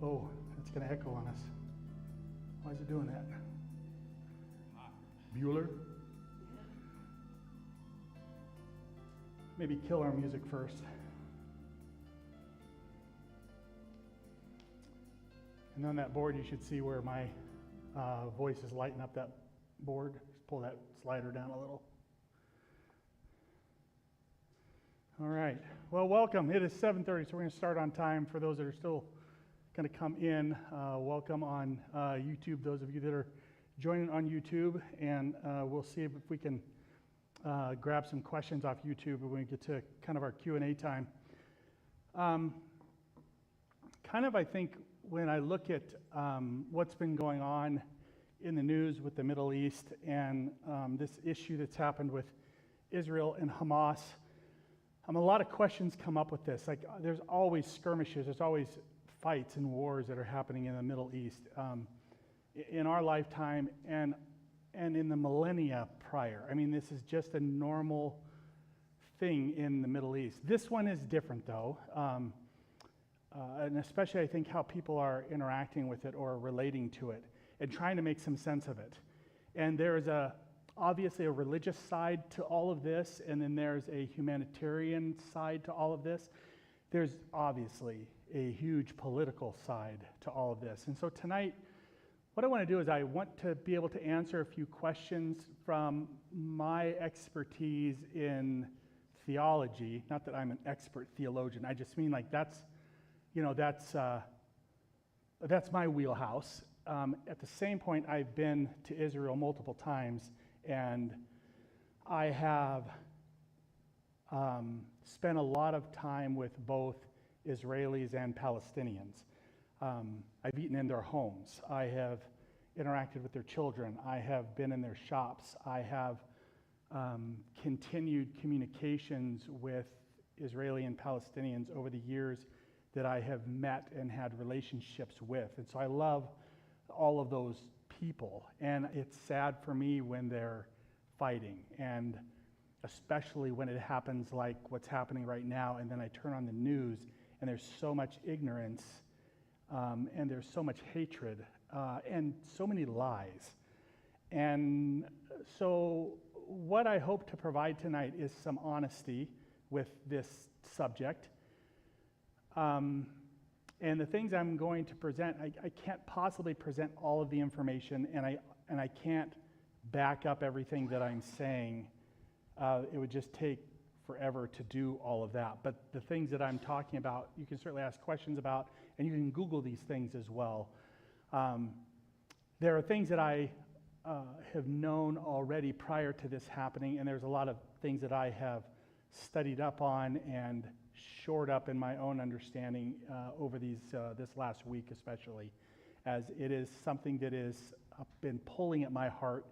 Oh, it's going to echo on us. Why is it doing that? Bueller? Maybe kill our music first. And on that board, you should see where my voice is lighting up that board. Just pull that slider down a little. All right. Well, welcome. It is 7:30, so we're going to start on time. For those that are still going to come in, welcome on YouTube, those of you that are joining on YouTube, and we'll see if we can grab some questions off YouTube when we get to kind of our Q&A time. I think when I look at what's been going on in the news with the Middle East and this issue that's happened with Israel and Hamas, a lot of questions come up with this. Like, there's always skirmishes, there's always fights and wars that are happening in the Middle East in our lifetime and in the millennia prior. I mean, this is just a normal thing in the Middle East. This one is different, though, and especially I think how people are interacting with it or relating to it and trying to make some sense of it. And there is obviously a religious side to all of this, and then there's a humanitarian side to all of this. There's obviously a huge political side to all of this. And so tonight, what I want to do is I want to be able to answer a few questions from my expertise in theology. Not that I'm an expert theologian. I just mean like that's my wheelhouse. At the same point, I've been to Israel multiple times, and I have spent a lot of time with both Israelis and Palestinians. I've eaten in their homes. I have interacted with their children. I have been in their shops. I have continued communications with Israeli and Palestinians over the years that I have met and had relationships with. And so I love all of those people. And it's sad for me when they're fighting, and especially when it happens like what's happening right now, and then I turn on the news and there's so much ignorance and there's so much hatred and so many lies. And so what I hope to provide tonight is some honesty with this subject. And the things I'm going to present, I can't possibly present all of the information, and I can't back up everything that I'm saying. It would just take forever to do all of that. But the things that I'm talking about, you can certainly ask questions about, and you can Google these things as well. There are things that I have known already prior to this happening, and there's a lot of things that I have studied up on and shored up in my own understanding over this last week, especially, as it is something that has been pulling at my heart,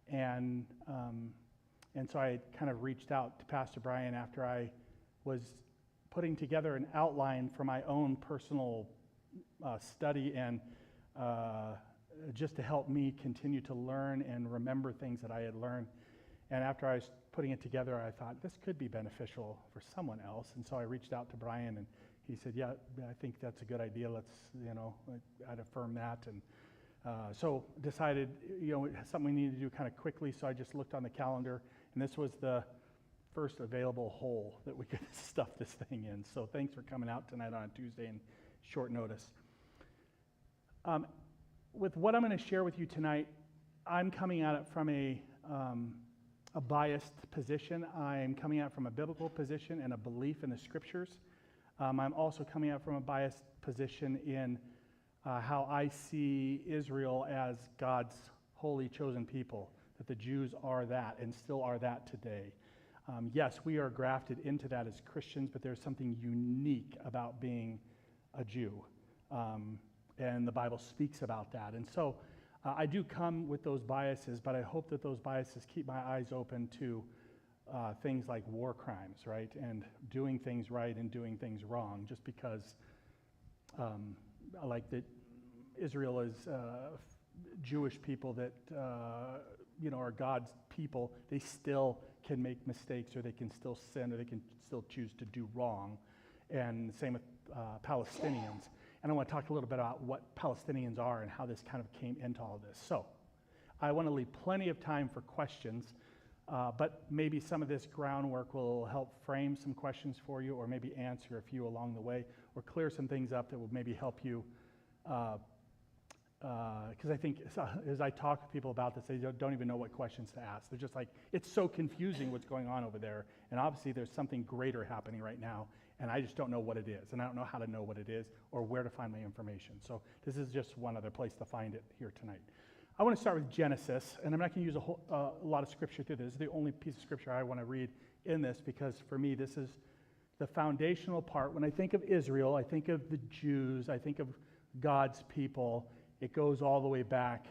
and so I kind of reached out to Pastor Brian after I was putting together an outline for my own personal study and just to help me continue to learn and remember things that I had learned. And after I was putting it together, I thought this could be beneficial for someone else. And so I reached out to Brian, and he said, yeah, I think that's a good idea. I'd affirm that. And so decided, something we needed to do kind of quickly. So I just looked on the calendar, and this was the first available hole that we could stuff this thing in. So thanks for coming out tonight on a Tuesday in short notice. With what I'm going to share with you tonight, I'm coming at it from a biased position. I'm coming out from a biblical position and a belief in the scriptures. I'm also coming out from a biased position in how I see Israel as God's holy chosen people, that the Jews are that and still are that today. Yes, we are grafted into that as Christians, but there's something unique about being a Jew. And the Bible speaks about that. And so I do come with those biases, but I hope that those biases keep my eyes open to things like war crimes, right? And doing things right and doing things wrong. Just because like that Israel is Jewish people that are God's people, they still can make mistakes, or they can still sin, or they can still choose to do wrong. And same with Palestinians. and I want to talk a little bit about what Palestinians are and how this kind of came into all of this. So I want to leave plenty of time for questions, but maybe some of this groundwork will help frame some questions for you, or maybe answer a few along the way, or clear some things up that will maybe help you. Because I think as I talk to people about this, they don't even know what questions to ask. They're just like, it's so confusing what's going on over there, and obviously there's something greater happening right now, and I just don't know what it is, and I don't know how to know what it is or where to find my information. So this is just one other place to find it here tonight. I want to start with Genesis, and I'm not going to use a lot of scripture through this. This is the only piece of scripture I want to read in this, because for me this is the foundational part. When I think of Israel, I think of the Jews, I think of God's people. It goes all the way back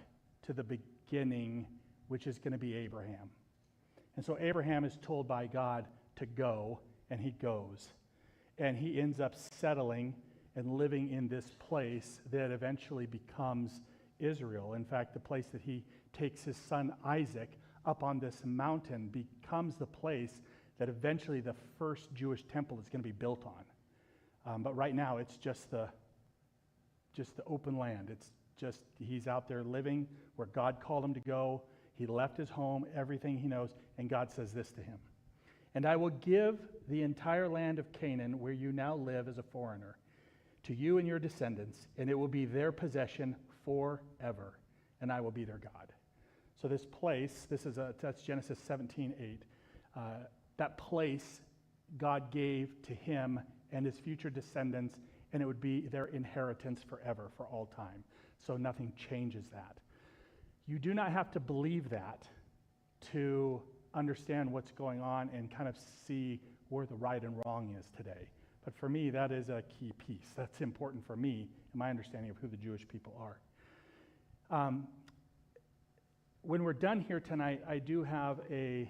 to the beginning, which is going to be Abraham. And so Abraham is told by God to go, and he goes. And he ends up settling and living in this place that eventually becomes Israel. In fact, the place that he takes his son Isaac up on this mountain becomes the place that eventually the first Jewish temple is going to be built on. But right now, it's just the open land. It's just, he's out there living where God called him to go. He left his home, everything he knows, and God says this to him: "And I will give the entire land of Canaan, where you now live as a foreigner, to you and your descendants, and it will be their possession forever, and I will be their God." So this place, that's Genesis 17:8. That place God gave to him and his future descendants, and it would be their inheritance forever, for all time. So nothing changes that. You do not have to believe that to understand what's going on and kind of see where the right and wrong is today. But for me, that is a key piece. That's important for me in my understanding of who the Jewish people are. When we're done here tonight, I do have an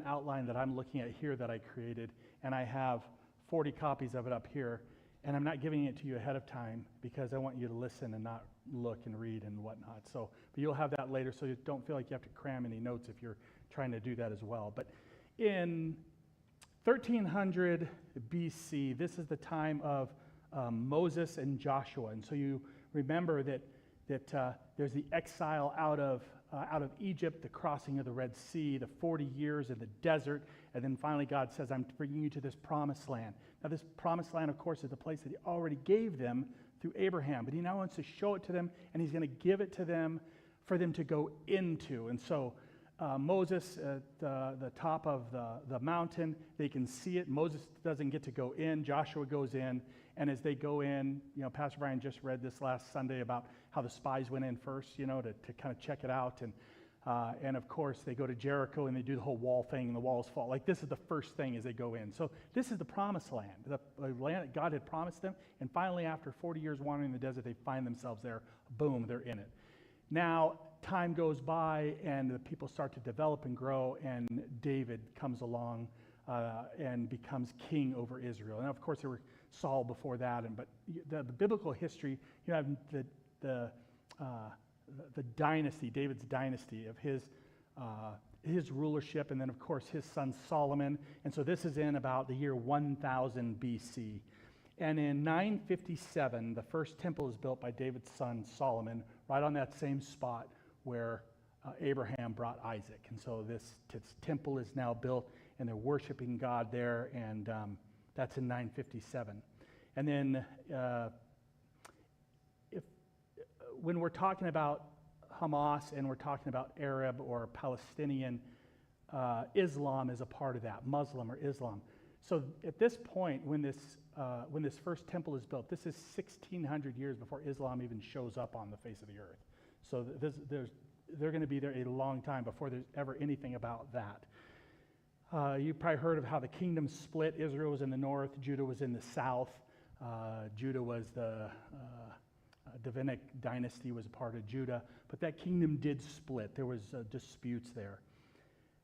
outline that I'm looking at here that I created, and I have 40 copies of it up here. And I'm not giving it to you ahead of time because I want you to listen and not look and read and whatnot. So, but you'll have that later, so you don't feel like you have to cram any notes if you're trying to do that as well. But in 1300 BC, this is the time of Moses and Joshua. And so you remember that there's the exile out of Egypt, the crossing of the Red Sea, the 40 years in the desert, and then finally God says, "I'm bringing you to this promised land." Now this promised land, of course, is the place that he already gave them through Abraham, but he now wants to show it to them, and he's going to give it to them for them to go into. And so Moses at the top of the mountain, they can see it. Moses doesn't get to go in. Joshua goes in, and as they go in, Pastor Brian just read this last Sunday about how the spies went in first, to kind of check it out. And of course, they go to Jericho, and they do the whole wall thing, and the walls fall. Like, this is the first thing as they go in. So this is the promised land, the land that God had promised them. And finally, after 40 years wandering in the desert, they find themselves there. Boom, they're in it. Now, time goes by, and the people start to develop and grow, and David comes along and becomes king over Israel. And of course, there were Saul before that, but the biblical history, you have the dynasty, David's dynasty of his rulership, and then of course his son Solomon. And so this is in about the year 1000 BC. And in 957, the first temple is built by David's son Solomon, right on that same spot where Abraham brought Isaac. And so this temple is now built, and they're worshiping God there, and that's in 957. And then when we're talking about Hamas and we're talking about Arab or Palestinian, Islam is a part of that, Muslim or Islam. So at this point, when this first temple is built, this is 1,600 years before Islam even shows up on the face of the earth. So they're going to be there a long time before there's ever anything about that. You probably heard of how the kingdom split. Israel was in the north, Judah was in the south. Judah was the Davidic dynasty was a part of Judah, but that kingdom did split. There was disputes there.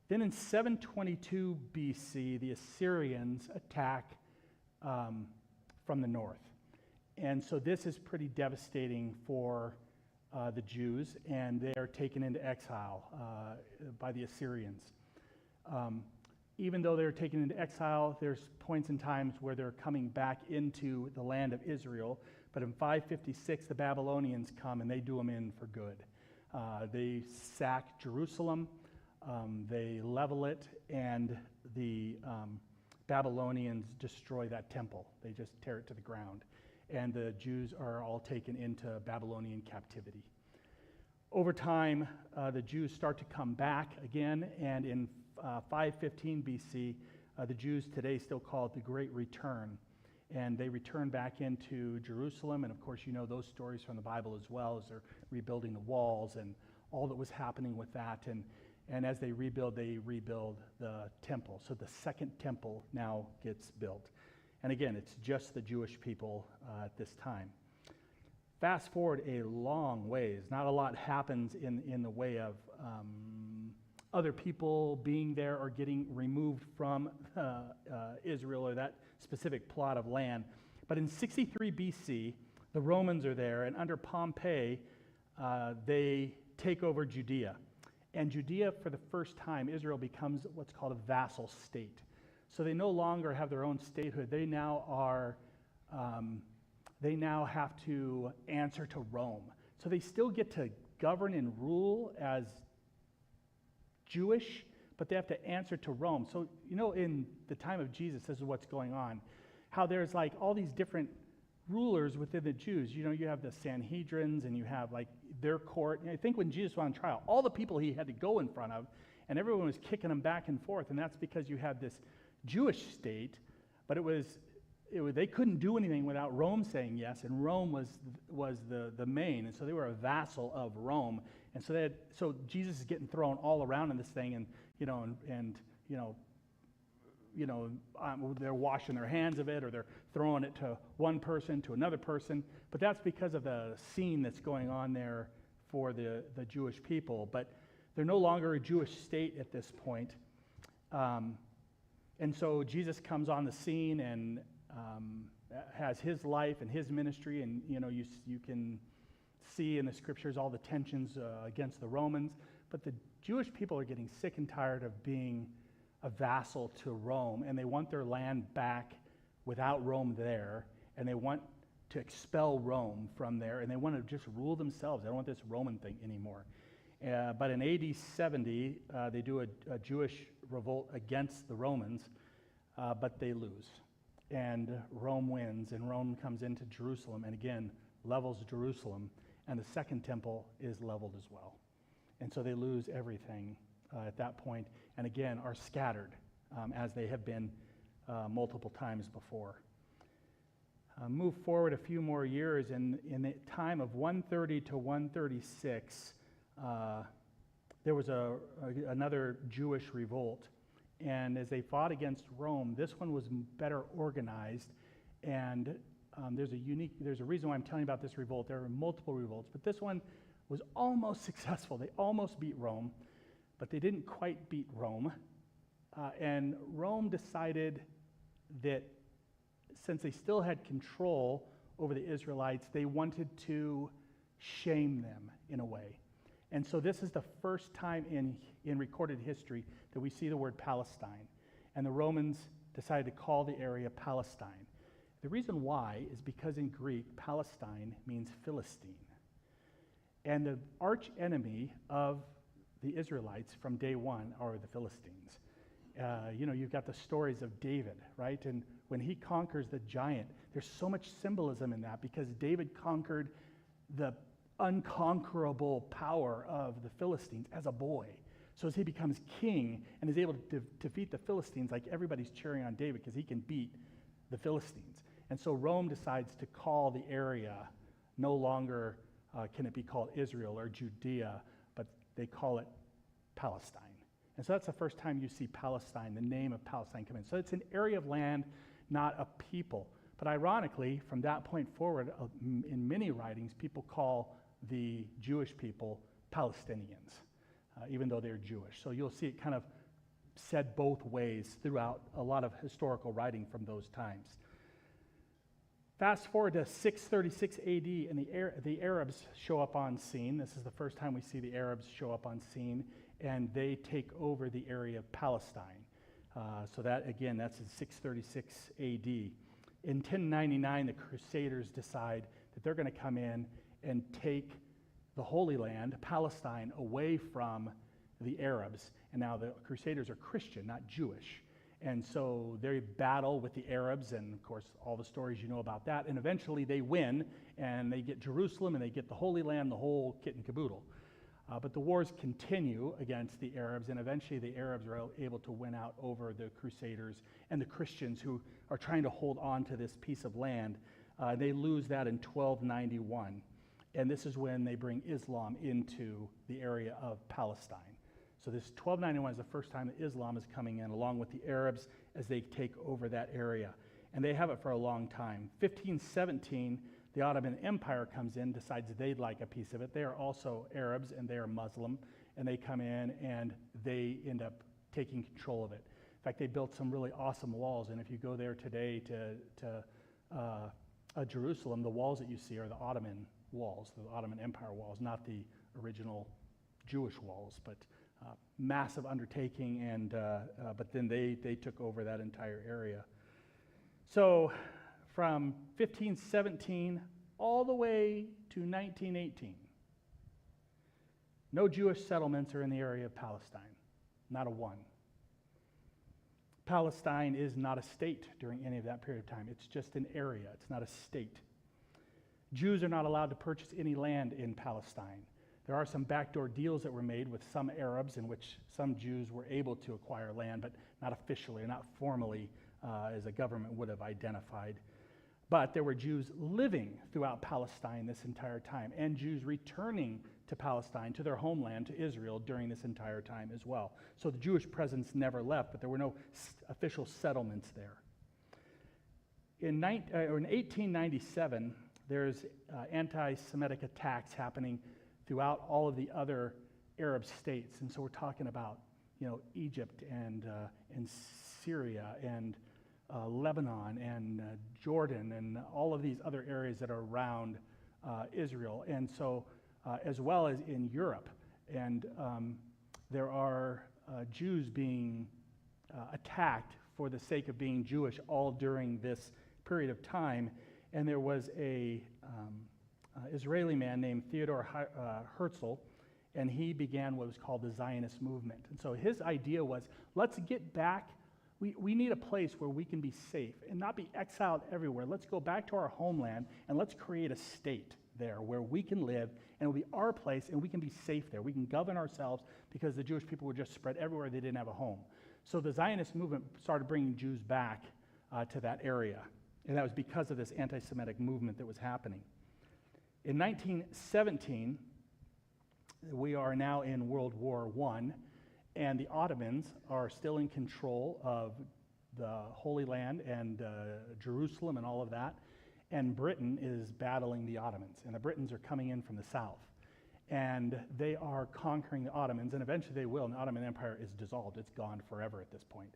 Then in 722 BC, the Assyrians attack from the north. And so this is pretty devastating for the Jews, and they are taken into exile by the Assyrians. Even though they're taken into exile, there's points in times where they're coming back into the land of Israel. But in 556, the Babylonians come and they do them in for good. They sack Jerusalem, they level it, and the Babylonians destroy that temple. They just tear it to the ground. And the Jews are all taken into Babylonian captivity. Over time, the Jews start to come back again, and in 515 BC, the Jews today still call it the Great Return. And they return back into Jerusalem, and of course you know those stories from the Bible as well, as they're rebuilding the walls and all that was happening with that. And as they rebuild the temple. So the second temple now gets built. And again, it's just the Jewish people at this time. Fast forward a long ways. Not a lot happens in the way of other people being there or getting removed from Israel or that specific plot of land. But in 63 BC, the Romans are there, and under Pompey, they take over Judea. And Judea, for the first time, Israel becomes what's called a vassal state. So they no longer have their own statehood. They now are, they now have to answer to Rome. So they still get to govern and rule as Jewish, but they have to answer to Rome. So, you know, in the time of Jesus, this is what's going on. How there's like all these different rulers within the Jews. You know, you have the Sanhedrins and you have like their court. And I think when Jesus was on trial, all the people he had to go in front of, and everyone was kicking him back and forth. And that's because you had this Jewish state, but they couldn't do anything without Rome saying yes, and Rome was the main, and so they were a vassal of Rome. And so Jesus is getting thrown all around in this thing, and they're washing their hands of it, or they're throwing it to one person, to another person. But that's because of the scene that's going on there for the Jewish people. But they're no longer a Jewish state at this point. And so Jesus comes on the scene and has his life and his ministry, and you can see in the scriptures all the tensions against the Romans. But the Jewish people are getting sick and tired of being a vassal to Rome, and they want their land back without Rome there, and they want to expel Rome from there, and they want to just rule themselves. They don't want this Roman thing anymore. But in AD 70, they do a Jewish revolt against the Romans, but they lose. And Rome wins, and Rome comes into Jerusalem, and again, levels Jerusalem, and the second temple is leveled as well. And so they lose everything at that point, and again, are scattered, as they have been multiple times before. Move forward a few more years, in the time of 130 to 136, there was another Jewish revolt. And as they fought against Rome, this one was better organized. And there's a reason why I'm telling you about this revolt. There were multiple revolts, but this one was almost successful. They almost beat Rome, but they didn't quite beat Rome. And Rome decided that since they still had control over the Israelites, they wanted to shame them in a way. And so this is the first time in recorded history that we see the word Palestine. And the Romans decided to call the area Palestine. The reason why is because in Greek, Palestine means Philistine. And the arch enemy of the Israelites from day one are the Philistines. You've got the stories of David, right? And when he conquers the giant, there's so much symbolism in that because David conquered the unconquerable power of the Philistines as a boy. So as he becomes king and is able to defeat the Philistines, like everybody's cheering on David because he can beat the Philistines. And so Rome decides to call the area, no longer can it be called Israel or Judea, but they call it Palestine. And so that's the first time you see Palestine, the name of Palestine come in. So it's an area of land, not a people. But ironically, from that point forward, in many writings, people call the Jewish people Palestinians, even though they're Jewish. So you'll see it kind of said both ways throughout a lot of historical writing from those times. Fast forward to 636 AD, and the Arabs show up on scene. This is the first time we see the Arabs show up on scene, and they take over the area of Palestine. So that, again, that's in 636 AD. In 1099, the Crusaders decide that they're going to come in and take the Holy Land, Palestine, away from the Arabs. And now the Crusaders are Christian, not Jewish. And so they battle with the Arabs, and of course, all the stories you know about that. And eventually they win, and they get Jerusalem, and they get the Holy Land, the whole kit and caboodle. But the wars continue against the Arabs, and eventually the Arabs are able to win out over the Crusaders and the Christians who are trying to hold on to this piece of land. They lose that in 1291. And this is when they bring Islam into the area of Palestine. So this 1291 is the first time that Islam is coming in, along with the Arabs, as they take over that area. And they have it for a long time. 1517, the Ottoman Empire comes in, decides they'd like a piece of it. They are also Arabs, and they are Muslim, and they come in, and they end up taking control of it. In fact, they built some really awesome walls, and if you go there today to Jerusalem, the walls that you see are the Ottoman walls, the Ottoman Empire walls, not the original Jewish walls, but massive undertaking, and but then they took over that entire area. So from 1517 all the way to 1918, no Jewish settlements are in the area of Palestine, not a one. Palestine is not a state during any of that period of time. It's just an area. It's not a state. Jews are not allowed to purchase any land in Palestine. There are some backdoor deals that were made with some Arabs in which some Jews were able to acquire land, but not officially or not formally as a government would have identified. But there were Jews living throughout Palestine this entire time, and Jews returning to Palestine, to their homeland, to Israel, during this entire time as well. So the Jewish presence never left, but there were no official settlements there. In 1897, there's anti-Semitic attacks happening throughout all of the other Arab states. And so we're talking about, Egypt and Syria and Lebanon and Jordan and all of these other areas that are around Israel. And so, as well as in Europe. And there are Jews being attacked for the sake of being Jewish all during this period of time. And there was a Israeli man named Theodor Herzl, and he began what was called the Zionist movement. And so his idea was, let's get back, we need a place where we can be safe and not be exiled everywhere. Let's go back to our homeland, and let's create a state there where we can live, and it'll be our place, and we can be safe there. We can govern ourselves, because the Jewish people were just spread everywhere. They didn't have a home. So the Zionist movement started bringing Jews back to that area, and that was because of this anti-Semitic movement that was happening. In 1917, we are now in World War I, and the Ottomans are still in control of the Holy Land and Jerusalem and all of that, and Britain is battling the Ottomans, and the Britons are coming in from the south, and they are conquering the Ottomans, and eventually they will, and the Ottoman Empire is dissolved. It's gone forever at this point.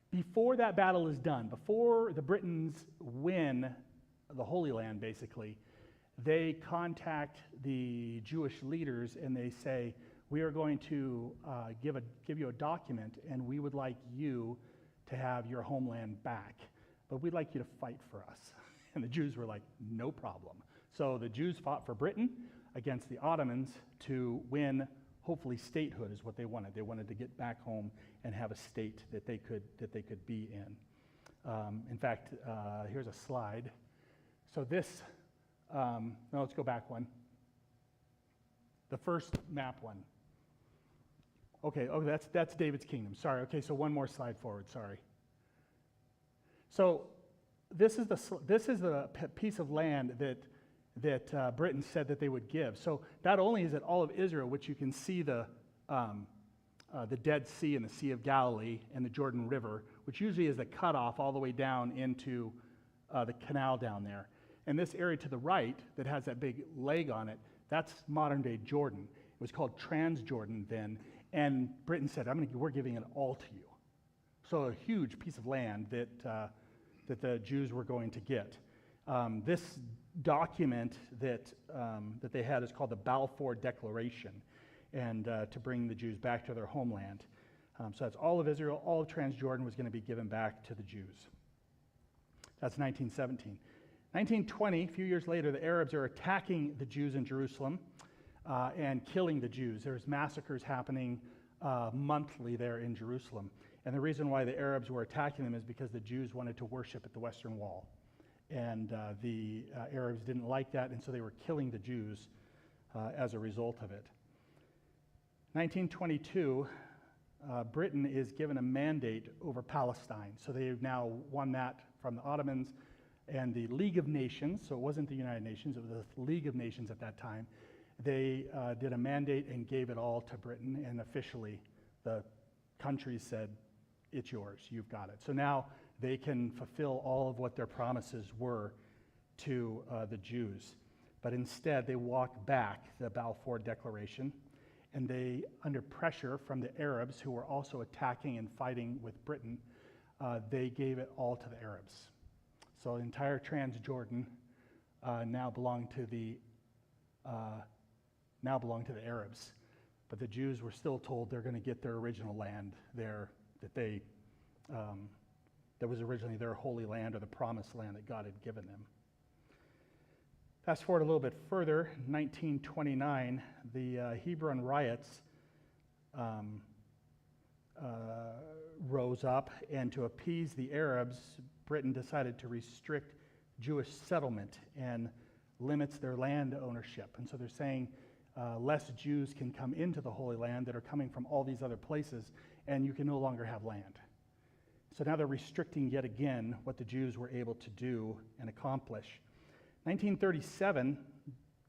Before that battle is done, before the Britons win the Holy Land, basically, they contact the Jewish leaders and they say, we are going to give you a document, and we would like you to have your homeland back, but we'd like you to fight for us. And the Jews were like, no problem. So the Jews fought for Britain against the Ottomans to win, hopefully, statehood is what they wanted. They wanted to get back home and have a state that they could be in. In fact, here's a slide. So this, no, let's go back one. The first map one. Okay, that's David's kingdom. Sorry. Okay, so one more slide forward. Sorry. So this is the piece of land that Britain said that they would give. So not only is it all of Israel, which you can see the Dead Sea and the Sea of Galilee and the Jordan River, which usually is the cutoff all the way down into the canal down there. And this area to the right that has that big leg on it, that's modern-day Jordan. It was called Transjordan then, and Britain said, we're giving it all to you. So a huge piece of land that the Jews were going to get. This document that they had is called the Balfour Declaration, and to bring the Jews back to their homeland. So that's all of Israel, all of Transjordan was going to be given back to the Jews. That's 1917. 1920, a few years later, the Arabs are attacking the Jews in Jerusalem and killing the Jews. There's massacres happening monthly there in Jerusalem. And the reason why the Arabs were attacking them is because the Jews wanted to worship at the Western Wall. And the Arabs didn't like that, and so they were killing the Jews as a result of it. 1922, Britain is given a mandate over Palestine. So they've now won that from the Ottomans and the League of Nations. So it wasn't the United Nations, it was the League of Nations at that time. They did a mandate and gave it all to Britain, and officially the countries said, it's yours, you've got it. So now they can fulfill all of what their promises were to the Jews. But instead, they walked back the Balfour Declaration, and they, under pressure from the Arabs, who were also attacking and fighting with Britain, they gave it all to the Arabs. So the entire Transjordan now belonged to the Arabs. But the Jews were still told they're going to get their original land there, that was originally their holy land, or the promised land that God had given them. Fast forward a little bit further, 1929, the Hebron riots rose up, and to appease the Arabs, Britain decided to restrict Jewish settlement and limits their land ownership. And so they're saying less Jews can come into the Holy Land that are coming from all these other places, and you can no longer have land. So now they're restricting yet again what the Jews were able to do and accomplish. 1937,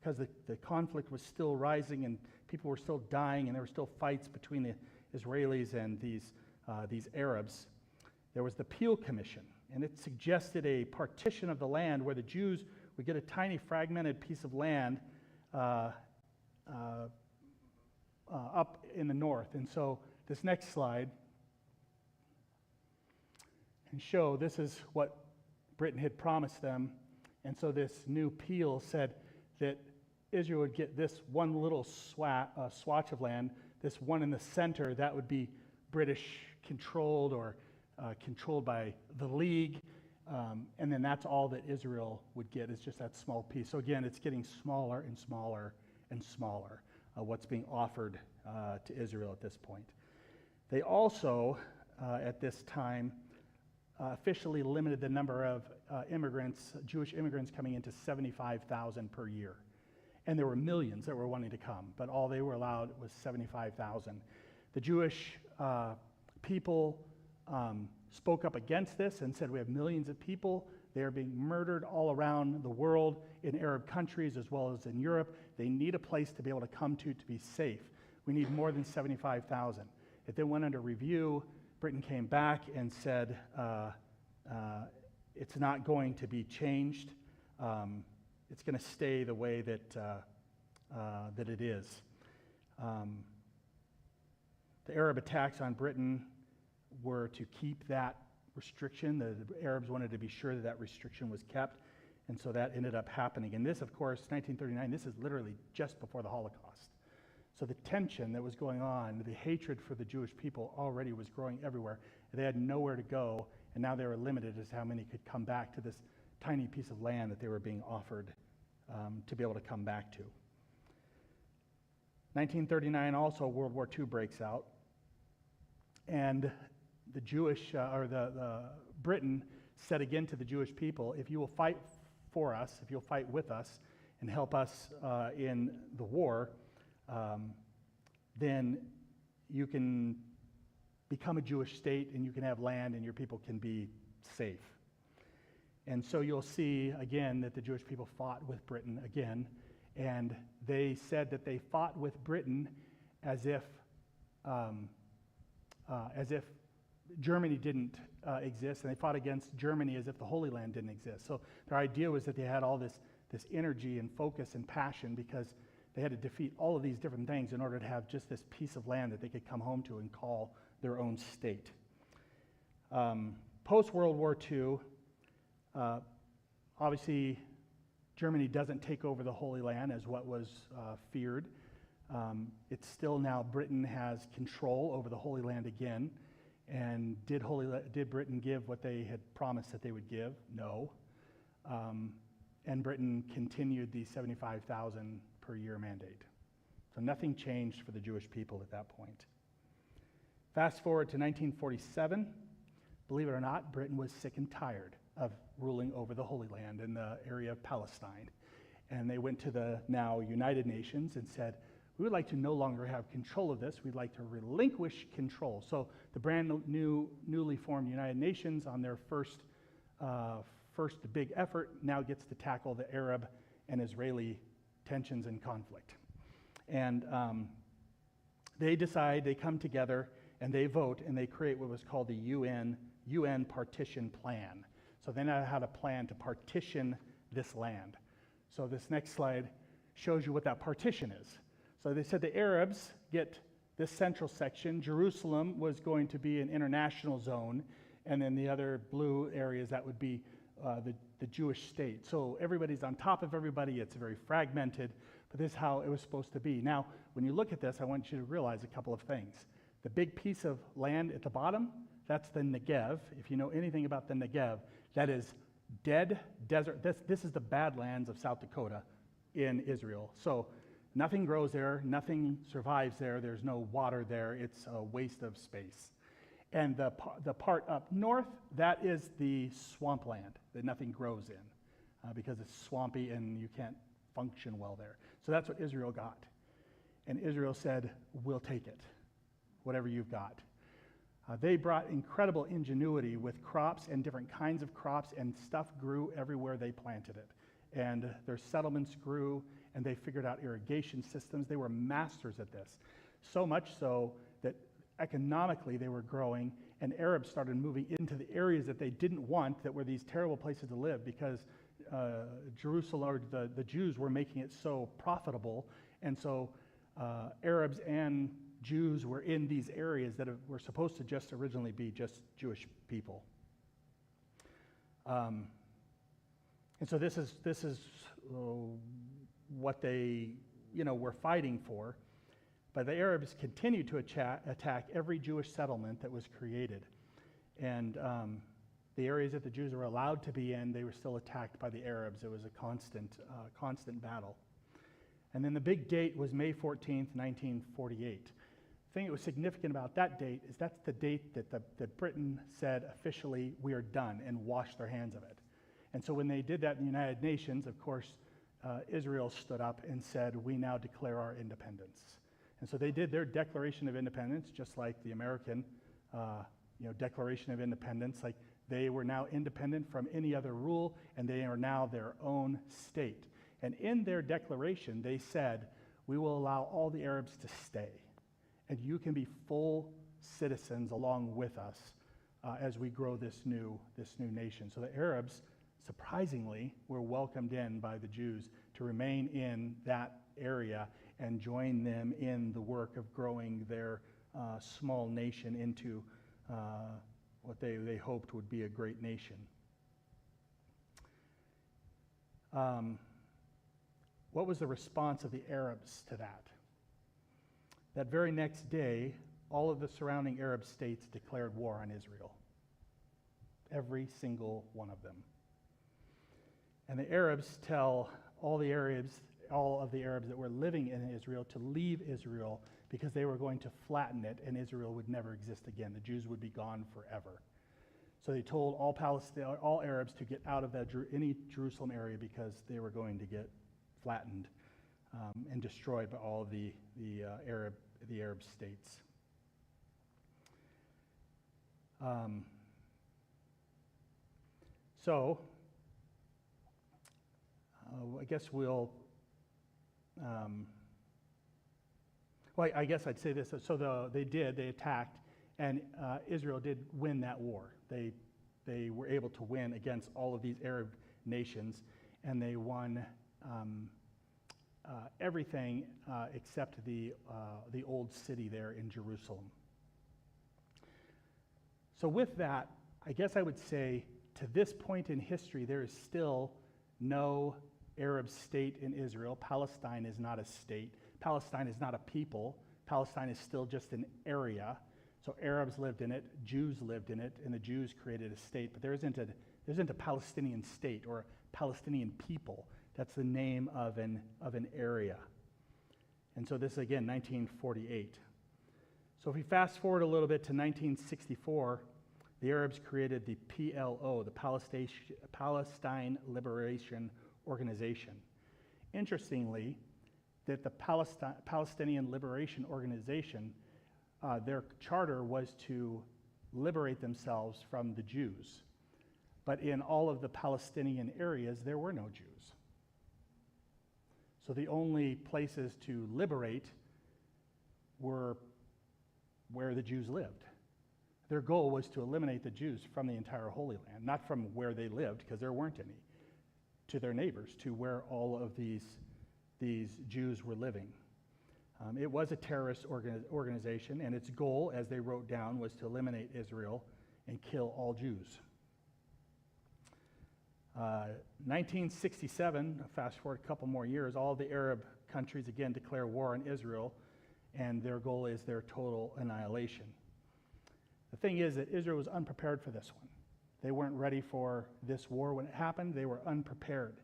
because the conflict was still rising and people were still dying and there were still fights between the Israelis and these Arabs, there was the Peel Commission, and it suggested a partition of the land where the Jews would get a tiny fragmented piece of land up in the north. And so this next slide can show this is what Britain had promised them. And so this new Peel said that Israel would get this one little swatch of land, this one in the center, that would be British controlled or controlled by the League. And then that's all that Israel would get, is just that small piece. So again, it's getting smaller and smaller and smaller, what's being offered to Israel at this point. They also, at this time, officially limited the number of immigrants, Jewish immigrants, coming into 75,000 per year. And there were millions that were wanting to come, but all they were allowed was 75,000. The Jewish people spoke up against this and said, we have millions of people. They are being murdered all around the world, in Arab countries as well as in Europe. They need a place to be able to come to be safe. We need more than 75,000. It then went under review. Britain came back and said, it's not going to be changed. It's going to stay the way that it is. The Arab attacks on Britain were to keep that restriction. The Arabs wanted to be sure that that restriction was kept, and so that ended up happening. And this, of course, 1939, this is literally just before the Holocaust. So the tension that was going on, the hatred for the Jewish people already was growing everywhere. They had nowhere to go, and now they were limited as to how many could come back to this tiny piece of land that they were being offered to be able to come back to. 1939, also World War II breaks out, and the Jewish, Britain said again to the Jewish people, if you will fight for us, if you'll fight with us and help us in the war, then you can become a Jewish state and you can have land and your people can be safe. And so you'll see again that the Jewish people fought with Britain again, and they said that they fought with Britain as if Germany didn't exist, and they fought against Germany as if the Holy Land didn't exist. So their idea was that they had all this energy and focus and passion because they had to defeat all of these different things in order to have just this piece of land that they could come home to and call their own state. Post-World War II, obviously Germany doesn't take over the Holy Land as what was feared. It's still now Britain has control over the Holy Land again. And did Britain give what they had promised that they would give? No. and Britain continued the 75,000 per year mandate. So nothing changed for the Jewish people at that point. Fast forward to 1947. Believe it or not, Britain was sick and tired of ruling over the Holy Land in the area of Palestine. And they went to the now United Nations and said, we would like to no longer have control of this. We'd like to relinquish control. So the brand new, newly formed United Nations, on their first big effort, now gets to tackle the Arab and Israeli tensions and conflict. And they decide, they come together, and they vote, and they create what was called the UN Partition Plan. So they now had a plan to partition this land. So this next slide shows you what that partition is. So they said the Arabs get this central section. Jerusalem was going to be an international zone, and then the other blue areas, that would be the Jewish state. So everybody's on top of everybody. It's very fragmented, but this is how it was supposed to be. Now, when you look at this, I want you to realize a couple of things. The big piece of land at the bottom, that's the Negev. If you know anything about the Negev, that is dead desert. This is the Badlands of South Dakota in Israel. So nothing grows there, nothing survives there, there's no water there, it's a waste of space. And the part up north, that is the swampland that nothing grows in because it's swampy and you can't function well there. So that's what Israel got. And Israel said, we'll take it, whatever you've got. They brought incredible ingenuity with crops and different kinds of crops, and stuff grew everywhere they planted it. And their settlements grew, and they figured out irrigation systems. They were masters at this. So much so that economically they were growing, and Arabs started moving into the areas that they didn't want, that were these terrible places to live, because Jerusalem, or the Jews, were making it so profitable. And so Arabs and Jews were in these areas that were supposed to just originally be just Jewish people. And so this is what they were fighting for. But the Arabs continued to attack every Jewish settlement that was created. And the areas that the Jews were allowed to be in, they were still attacked by the Arabs. It was a constant battle. And then the big date was May 14th, 1948. The thing that was significant about that date is that's the date that Britain said officially, we are done, and washed their hands of it. And so when they did that in the United Nations, of course, Israel stood up and said, we now declare our independence. And so they did their Declaration of Independence, just like the American Declaration of Independence. Like, they were now independent from any other rule, and they are now their own state. And in their declaration, they said, we will allow all the Arabs to stay, and you can be full citizens along with us as we grow this new nation. So the Arabs, surprisingly, were welcomed in by the Jews to remain in that area and join them in the work of growing their small nation into what they hoped would be a great nation. What was the response of the Arabs to that? That very next day, all of the surrounding Arab states declared war on Israel. Every single one of them. And the Arabs tell all of the Arabs that were living in Israel to leave Israel because they were going to flatten it and Israel would never exist again. The Jews would be gone forever. So they told all Arabs to get out of any Jerusalem area because they were going to get flattened and destroyed by all of the Arab states. I guess I guess I'd say this. So they attacked, and Israel did win that war. They were able to win against all of these Arab nations, and they won everything except the old city there in Jerusalem. So with that, I guess I would say to this point in history, there is still no Arab state in Israel. Palestine is not a state. Palestine is not a people. Palestine is still just an area. So Arabs lived in it, Jews lived in it, and the Jews created a state. But there isn't a Palestinian state or a Palestinian people. That's the name of an area. And so this is, again, 1948. So if we fast forward a little bit to 1964, the Arabs created the PLO, the Palestine Liberation Organization. Interestingly, that the Palestinian Liberation Organization, their charter was to liberate themselves from the Jews. But in all of the Palestinian areas, there were no Jews. So the only places to liberate were where the Jews lived. Their goal was to eliminate the Jews from the entire Holy Land, not from where they lived, because there weren't any, to their neighbors, to where all of these Jews were living. It was a terrorist organization, and its goal, as they wrote down, was to eliminate Israel and kill all Jews. 1967, fast forward a couple more years, all the Arab countries again declare war on Israel, and their goal is their total annihilation. The thing is that Israel was unprepared for this one. They weren't ready for this war when it happened. They were unprepared.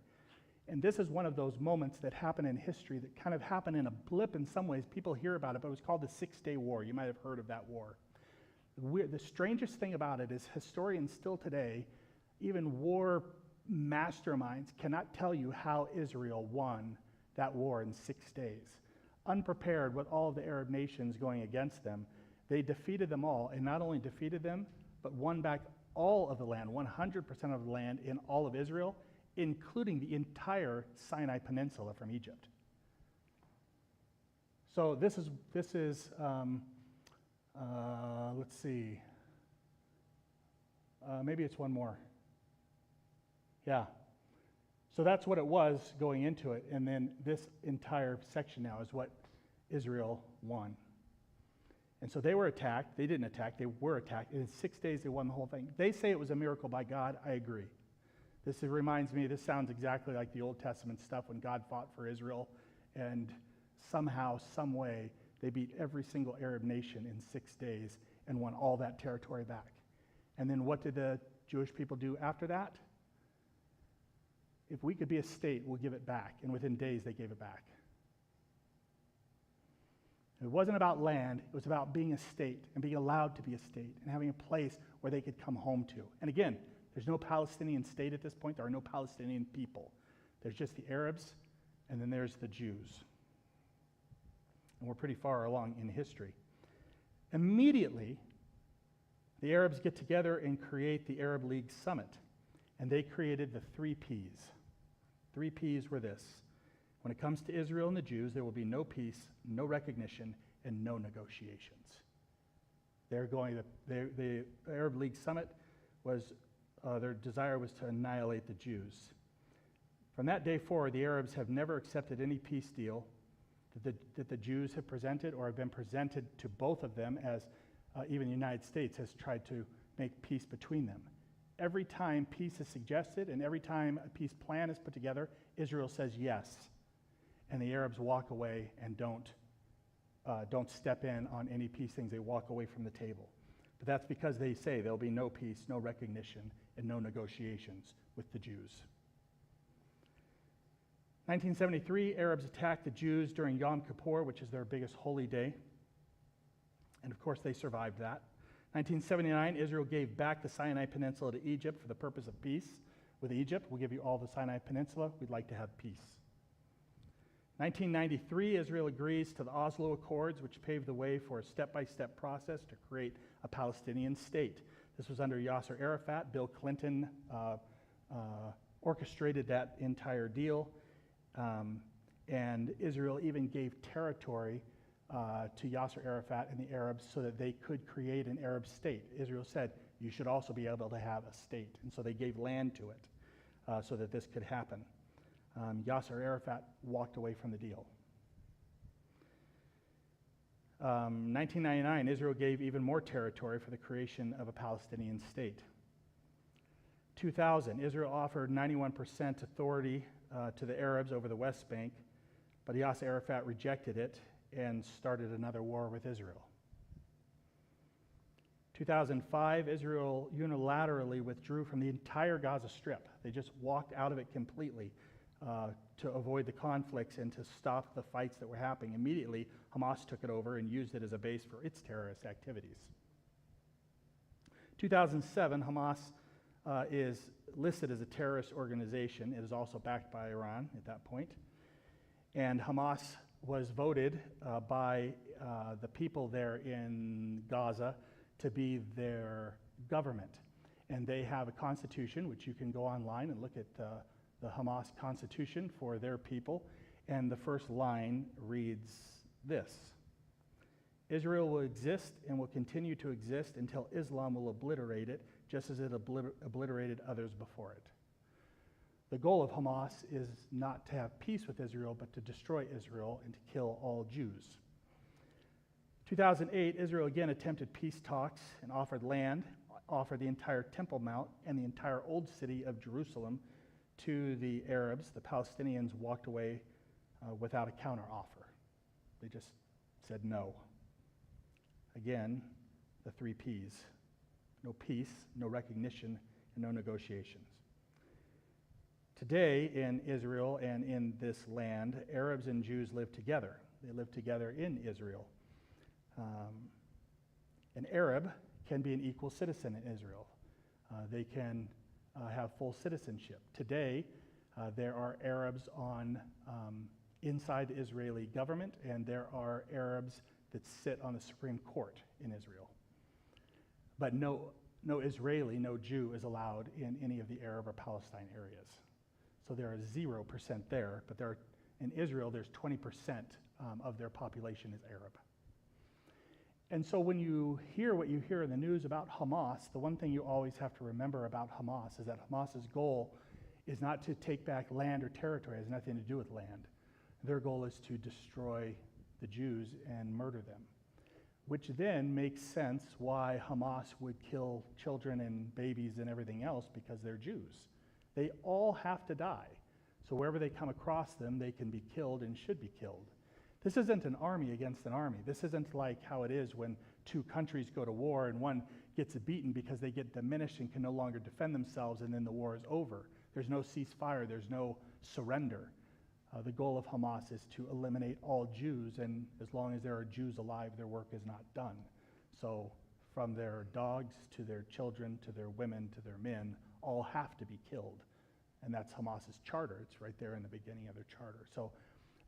And this is one of those moments that happen in history that kind of happened in a blip in some ways. People hear about it, but it was called the Six-Day War. You might have heard of that war. The strangest thing about it is historians still today, even war masterminds, cannot tell you how Israel won that war in 6 days. Unprepared with all of the Arab nations going against them, they defeated them all, and not only defeated them, but won back all of the land, 100% of the land in all of Israel, including the entire Sinai Peninsula from Egypt. So this is let's see, maybe it's one more. Yeah. So that's what it was going into it, and then this entire section now is what Israel won. And so they were attacked. They didn't attack. They were attacked. And in 6 days, they won the whole thing. They say it was a miracle by God. I agree. This reminds me, this sounds exactly like the Old Testament stuff when God fought for Israel, and somehow, some way, they beat every single Arab nation in 6 days and won all that territory back. And then what did the Jewish people do after that? If we could be a state, we'll give it back. And within days, they gave it back. It wasn't about land. It was about being a state and being allowed to be a state and having a place where they could come home to. And again, there's no Palestinian state at this point. There are no Palestinian people. There's just the Arabs, and then there's the Jews. And we're pretty far along in history. Immediately, the Arabs get together and create the Arab League Summit. And they created the 3 Ps. 3 Ps were this: when it comes to Israel and the Jews, there will be no peace, no recognition, and no negotiations. The Arab League Summit was, their desire was to annihilate the Jews. From that day forward, the Arabs have never accepted any peace deal that the Jews have presented or have been presented to both of them, as even the United States has tried to make peace between them. Every time peace is suggested and every time a peace plan is put together, Israel says yes. And the Arabs walk away and don't step in on any peace things. They walk away from the table. But that's because they say there'll be no peace, no recognition, and no negotiations with the Jews. 1973, Arabs attacked the Jews during Yom Kippur, which is their biggest holy day. And of course, they survived that. 1979, Israel gave back the Sinai Peninsula to Egypt for the purpose of peace with Egypt. We'll give you all the Sinai Peninsula. We'd like to have peace. 1993, Israel agrees to the Oslo Accords, which paved the way for a step-by-step process to create a Palestinian state. This was under Yasser Arafat. Bill Clinton orchestrated that entire deal. And Israel even gave territory to Yasser Arafat and the Arabs so that they could create an Arab state. Israel said, you should also be able to have a state. And so they gave land to it so that this could happen. Yasser Arafat walked away from the deal. 1999, Israel gave even more territory for the creation of a Palestinian state. 2000, Israel offered 91% authority to the Arabs over the West Bank, but Yasser Arafat rejected it and started another war with Israel. 2005, Israel unilaterally withdrew from the entire Gaza Strip. They just walked out of it completely to avoid the conflicts and to stop the fights that were happening. Immediately, Hamas took it over and used it as a base for its terrorist activities. 2007, Hamas is listed as a terrorist organization. It is also backed by Iran at that point. And Hamas was voted by the people there in Gaza to be their government. And they have a constitution, which you can go online and look at the Hamas constitution for their people. And the first line reads this: Israel will exist and will continue to exist until Islam will obliterate it, just as it obliterated others before it. The goal of Hamas is not to have peace with Israel, but to destroy Israel and to kill all Jews. 2008, Israel again attempted peace talks and offered land, offered the entire Temple Mount and the entire old city of Jerusalem to the Arabs. The Palestinians walked away without a counteroffer. They just said no. Again, the 3 Ps. No peace, no recognition, and no negotiations. Today in Israel and in this land, Arabs and Jews live together. They live together in Israel. An Arab can be an equal citizen in Israel. They can have full citizenship. Today, there are Arabs inside the Israeli government, and there are Arabs that sit on the Supreme Court in Israel. But no Israeli, no Jew is allowed in any of the Arab or Palestine areas. So there are 0% there, but in Israel, there's 20% of their population is Arab. And so when you hear what you hear in the news about Hamas, the one thing you always have to remember about Hamas is that Hamas's goal is not to take back land or territory. It has nothing to do with land. Their goal is to destroy the Jews and murder them, which then makes sense why Hamas would kill children and babies and everything else, because they're Jews. They all have to die. So wherever they come across them, they can be killed and should be killed. This isn't an army against an army. This isn't like how it is when 2 countries go to war and one gets beaten because they get diminished and can no longer defend themselves, and then the war is over. There's no ceasefire. There's no surrender. The goal of Hamas is to eliminate all Jews, and as long as there are Jews alive, their work is not done. So from their dogs to their children to their women to their men, all have to be killed. And that's Hamas's charter. It's right there in the beginning of their charter. So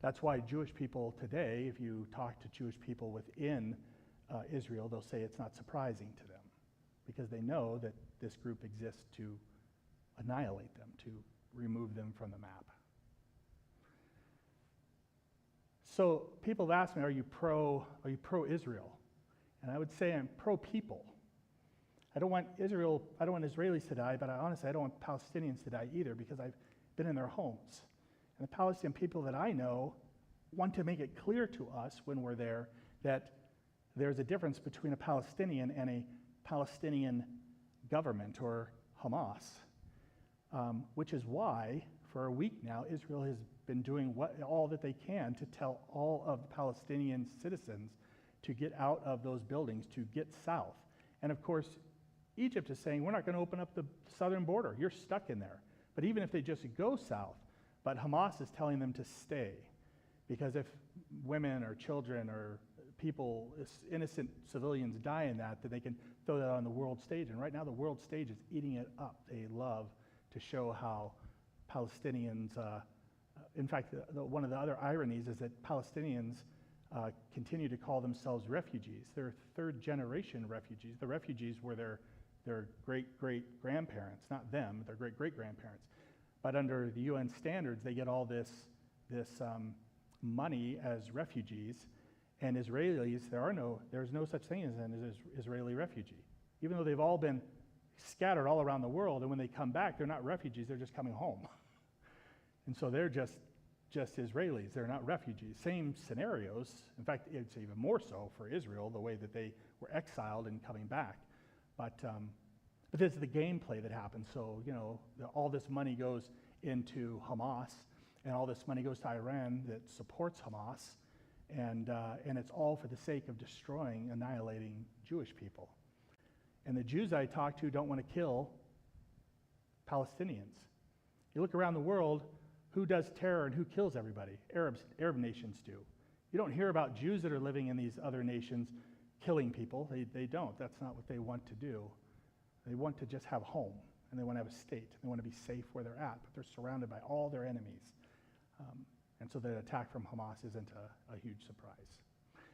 that's why Jewish people today, if you talk to Jewish people within Israel, they'll say it's not surprising to them, because they know that this group exists to annihilate them, to remove them from the map. So people have asked me, are you pro-Israel? And I would say I'm pro-people. I don't want Israelis to die, but honestly, I don't want Palestinians to die either, because I've been in their homes. And the Palestinian people that I know want to make it clear to us when we're there that there's a difference between a Palestinian and a Palestinian government, or Hamas, which is why for a week now Israel has been doing all that they can to tell all of the Palestinian citizens to get out of those buildings, to get south. And of course, Egypt is saying, we're not going to open up the southern border. You're stuck in there. But even if they just go south, but Hamas is telling them to stay, because if women or children or people, innocent civilians die in that, then they can throw that on the world stage. And right now the world stage is eating it up. They love to show how Palestinians, in fact, one of the other ironies is that Palestinians continue to call themselves refugees. They're 3rd-generation refugees. The refugees were their great-great-grandparents, not them, their great-great-grandparents. But under the UN standards, they get all this money as refugees. And Israelis, there's no such thing as an Israeli refugee. Even though they've all been scattered all around the world, and when they come back, they're not refugees, they're just coming home. And so they're just Israelis, they're not refugees. Same scenarios. In fact, it's even more so for Israel, the way that they were exiled and coming back. But this is the gameplay that happens. So, all this money goes into Hamas, and all this money goes to Iran that supports Hamas, and it's all for the sake of destroying, annihilating Jewish people. And the Jews I talk to don't want to kill Palestinians. You look around the world, who does terror and who kills everybody? Arab nations do. You don't hear about Jews that are living in these other nations killing people. They don't. That's not what they want to do. They want to just have home, and they want to have a state. They want to be safe where they're at, but they're surrounded by all their enemies. And so the attack from Hamas isn't a huge surprise.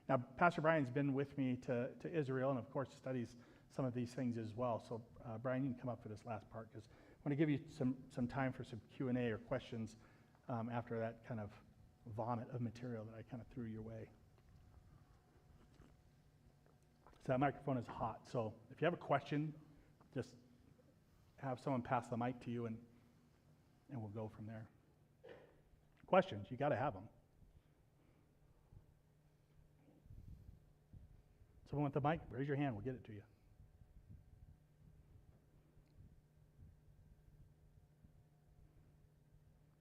Now, Pastor Brian's been with me to Israel and, of course, studies some of these things as well. So, Brian, you can come up for this last part because I want to give you some time for some Q&A or questions after that kind of vomit of material that I kind of threw your way. So that microphone is hot. So if you have a question, just have someone pass the mic to you and we'll go from there. Questions, you got to have them. Someone with the mic, raise your hand, we'll get it to you.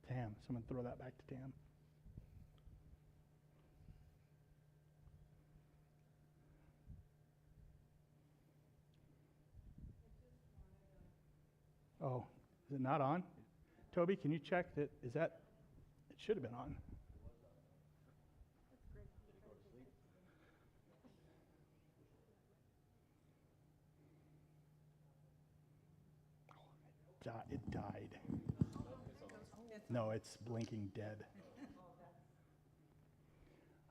Tam, someone throw that back to Tam. Oh, is it not on? Toby, can you check that? Is that? It should have been on. It died. No, it's blinking dead.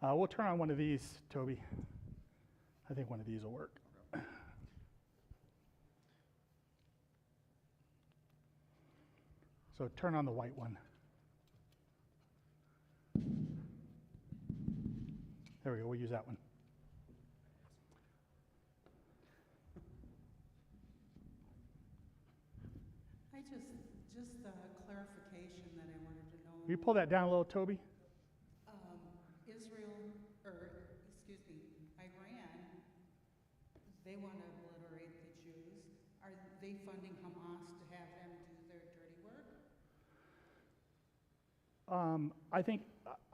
We'll turn on one of these, Toby. I think one of these will work. So turn on the white one. There we go, we'll use that one. Just a clarification that I wanted to know. Will you pull that down a little, Toby? Iran, they want to obliterate the Jews. Are they funding Hamas to have them do their dirty work? I think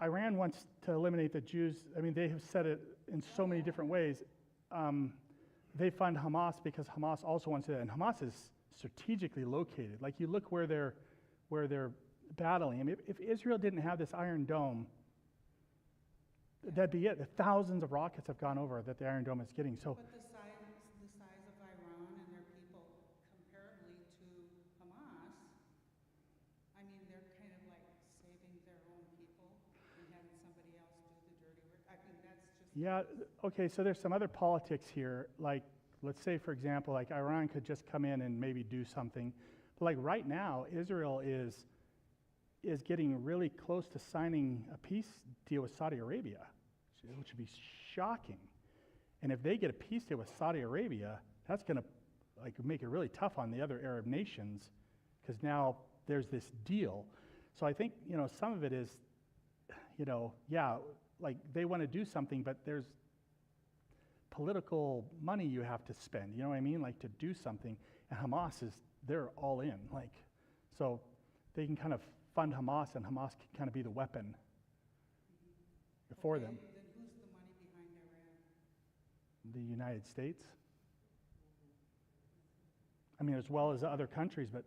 Iran wants to eliminate the Jews. I mean, they have said it in so many different ways. They fund Hamas because Hamas also wants it, and Hamas is strategically located. Like, you look where they're battling. I mean, if Israel didn't have this Iron Dome, that'd be it. Thousands of rockets have gone over that the Iron Dome is getting. So, but the size of Iran and their people comparably to Hamas, I mean, they're kind of like saving their own people and having somebody else do the dirty work. I think that's just... Yeah, okay, so there's some other politics here. Like, let's say, for example, like Iran could just come in and maybe do something. But like right now, Israel is getting really close to signing a peace deal with Saudi Arabia, which would be shocking. And if they get a peace deal with Saudi Arabia, that's going to like make it really tough on the other Arab nations because now there's this deal. So I think, some of it is, like they want to do something, but there's political money you have to spend, you know what I mean? Like to do something. And Hamas they're all in. Like, so they can kind of fund Hamas, and Hamas can kind of be the weapon for them. Then who's the money behind Iran? The United States. I mean, as well as other countries, but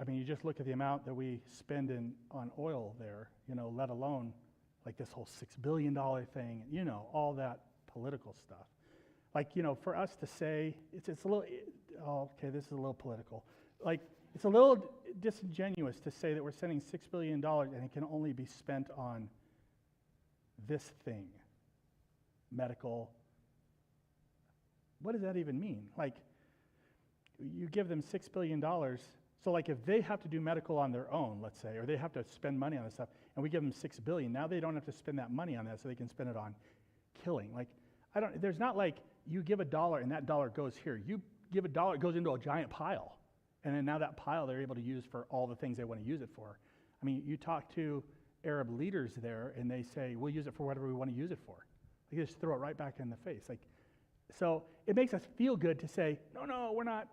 you just look at the amount that we spend on oil there, let alone like this whole $6 billion thing, all that political stuff. For us to say, it's a little, this is a little political. It's a little disingenuous to say that we're sending $6 billion and it can only be spent on this thing, medical. What does that even mean? You give them $6 billion, so if they have to do medical on their own, let's say, or they have to spend money on this stuff, and we give them $6 billion, now they don't have to spend that money on that, so they can spend it on killing. There's not you give $1 and that dollar goes here. You give $1, it goes into a giant pile. And then now that pile they're able to use for all the things they want to use it for. I mean, you talk to Arab leaders there and they say, we'll use it for whatever we want to use it for. They just throw it right back in the face. So it makes us feel good to say, no, we're not,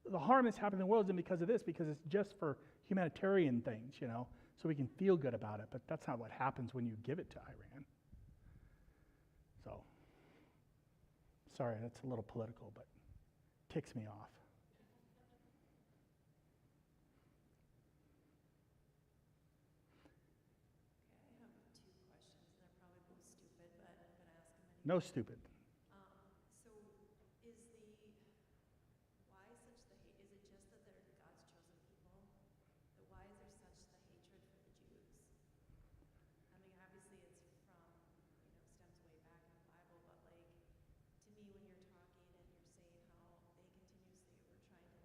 the harm that's happened in the world isn't because of this, because it's just for humanitarian things, so we can feel good about it. But that's not what happens when you give it to Iran. Sorry, that's a little political, but ticks me off. Okay, I have two questions, and they're probably both stupid, but I'm going to ask them anyway. No stupid. So why such the hate? Is it just that they're God's chosen people? But why is there such the hatred for the Jews? I mean, obviously it's from, stems way back in the Bible, but like, to me, when you're talking and you're saying how they continuously were trying to like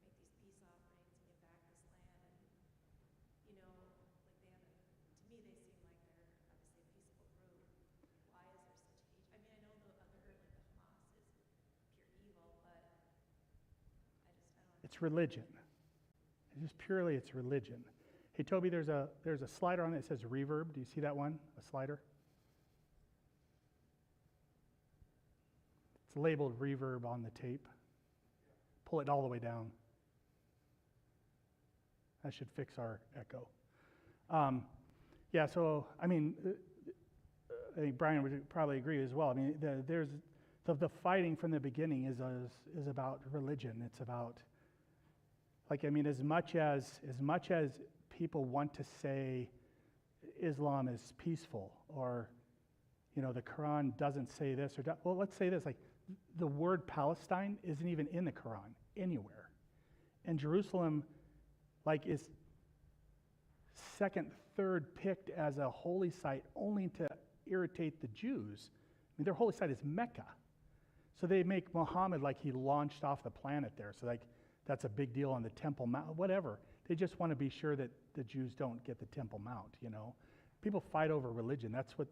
make these peace offerings and give back this land, and like they have, to me, they seem like they're obviously a peaceful group. Why is there such hate? I mean, I know the other, like the Hamas is pure evil, but I don't. It's religion. It's religion. Hey, Toby, there's a slider on it that says reverb. Do you see that one? A slider? It's labeled reverb on the tape. Pull it all the way down. That should fix our echo. So, I mean, I think Brian would probably agree as well. I mean, the fighting from the beginning is about religion. It's about, as much as people want to say Islam is peaceful, or, the Quran doesn't say this, well, let's say this, the word Palestine isn't even in the Quran anywhere. And Jerusalem, is second, third picked as a holy site only to irritate the Jews. I mean, their holy site is Mecca. So they make Muhammad like he launched off the planet there. So that's a big deal on the Temple Mount, whatever. They just want to be sure that the Jews don't get the Temple Mount, People fight over religion. That's what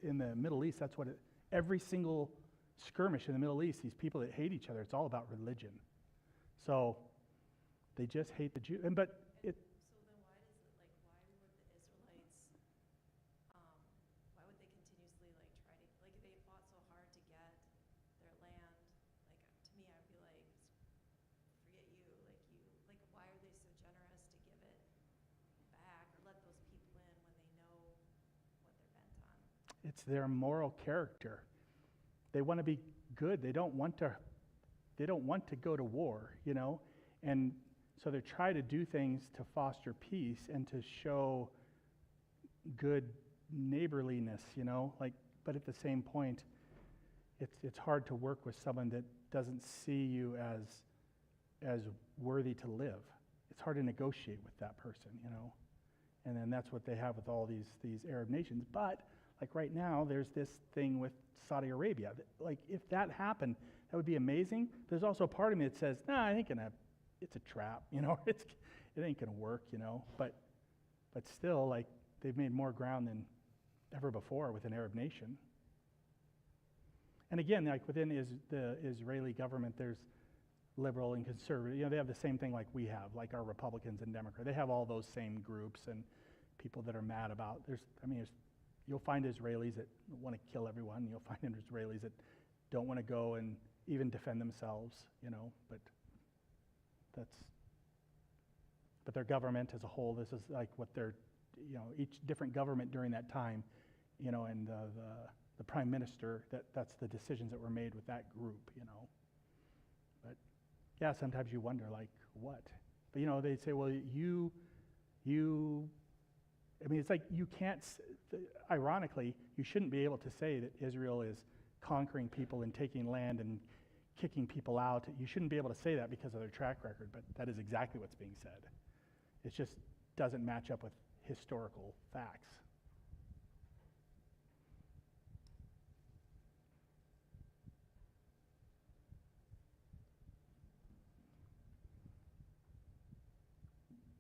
in the Middle East, every single skirmish in the Middle East, these people that hate each other, it's all about religion. So they just hate the Jews. So then why would the Israelites, why would they continuously try to, they fought so hard to get their land, to me I'd be forget you, why are they so generous to give it back or let those people in when they know what they're bent on? It's their moral character. They want to be good. They don't want to go to war, And so they try to do things to foster peace and to show good neighborliness, but at the same point, it's hard to work with someone that doesn't see you as worthy to live. It's hard to negotiate with that person, And then that's what they have with all these Arab nations. But right now, there's this thing with Saudi Arabia. If that happened, that would be amazing. There's also a part of me that says, nah, it's a trap, it ain't gonna work, But still, they've made more ground than ever before with an Arab nation. And again, within the Israeli government, there's liberal and conservative. They have the same thing like we have, our Republicans and Democrats. They have all those same groups and people that are mad about. You'll find Israelis that want to kill everyone. You'll find Israelis that don't want to go and even defend themselves, but their government as a whole, this is what they're, each different government during that time, and the prime minister, that's the decisions that were made with that group, But yeah, sometimes you wonder, what? But, they say, well, it's you can't, ironically, you shouldn't be able to say that Israel is conquering people and taking land and kicking people out. You shouldn't be able to say that because of their track record, but that is exactly what's being said. It just doesn't match up with historical facts.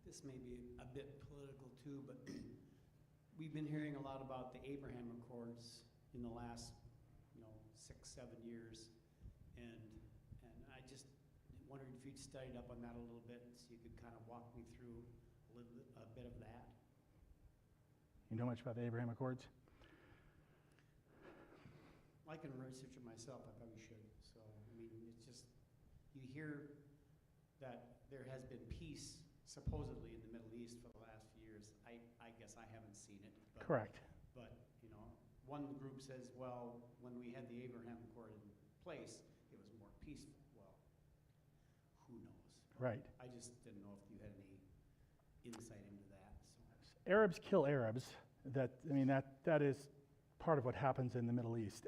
This may be a bit political too, but we've been hearing a lot about the Abraham Accords in the last, 6-7 years, and I just wondered if you'd studied up on that a little bit, so you could kind of walk me through a bit of that. You know much about the Abraham Accords? I can research it myself. I probably should. So it's just you hear that there has been peace supposedly in the Middle East for the last few years. I guess I haven't seen it. Correct. But one group says, well, when we had the Abraham Accord in place, it was more peaceful. Well, who knows? Right. I just didn't know if you had any insight into that, so. Arabs kill Arabs. That is part of what happens in the Middle East.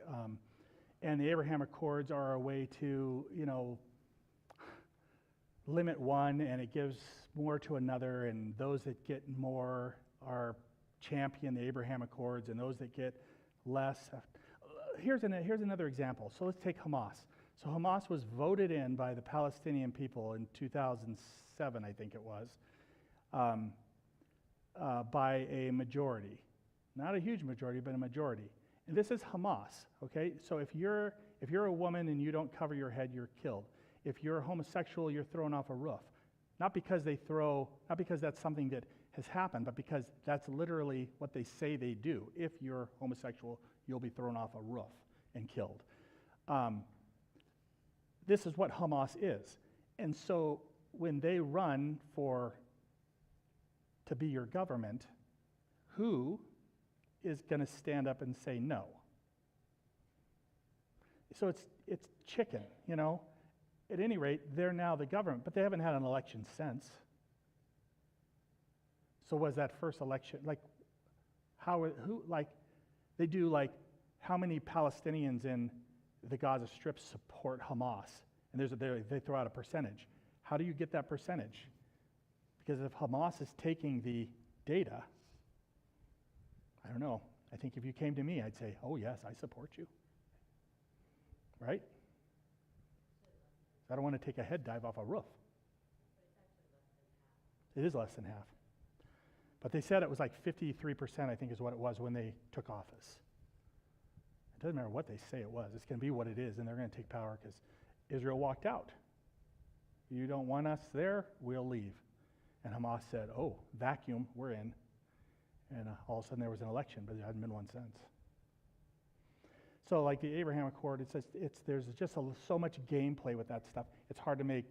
And the Abraham Accords are a way to, limit one, and it gives more to another, and those that get more are champion the Abraham Accords, and those that get less. Here's another example. So let's take Hamas. So Hamas was voted in by the Palestinian people in 2007, I think it was, by a majority. Not a huge majority, but a majority. And this is Hamas, okay? So if you're a woman and you don't cover your head, you're killed. If you're homosexual, you're thrown off a roof. Not because that's something that has happened, but because that's literally what they say they do. If you're homosexual, you'll be thrown off a roof and killed. This is what Hamas is. And so when they run to be your government, who is going to stand up and say no? So it's chicken, At any rate, they're now the government, but they haven't had an election since. So was that first election, how many Palestinians in the Gaza Strip support Hamas? And they throw out a percentage. How do you get that percentage? Because if Hamas is taking the data, I don't know. I think if you came to me, I'd say, oh yes, I support you. Right? I don't want to take a head dive off a roof. It is less than half. But they said it was like 53%, I think is what it was when they took office. It doesn't matter what they say it was. It's going to be what it is, and they're going to take power because Israel walked out. You don't want us there, we'll leave. And Hamas said, oh, vacuum, we're in. And all of a sudden there was an election, but there hadn't been one since. So like the Abraham Accord, there's just so much gameplay with that stuff. It's hard to make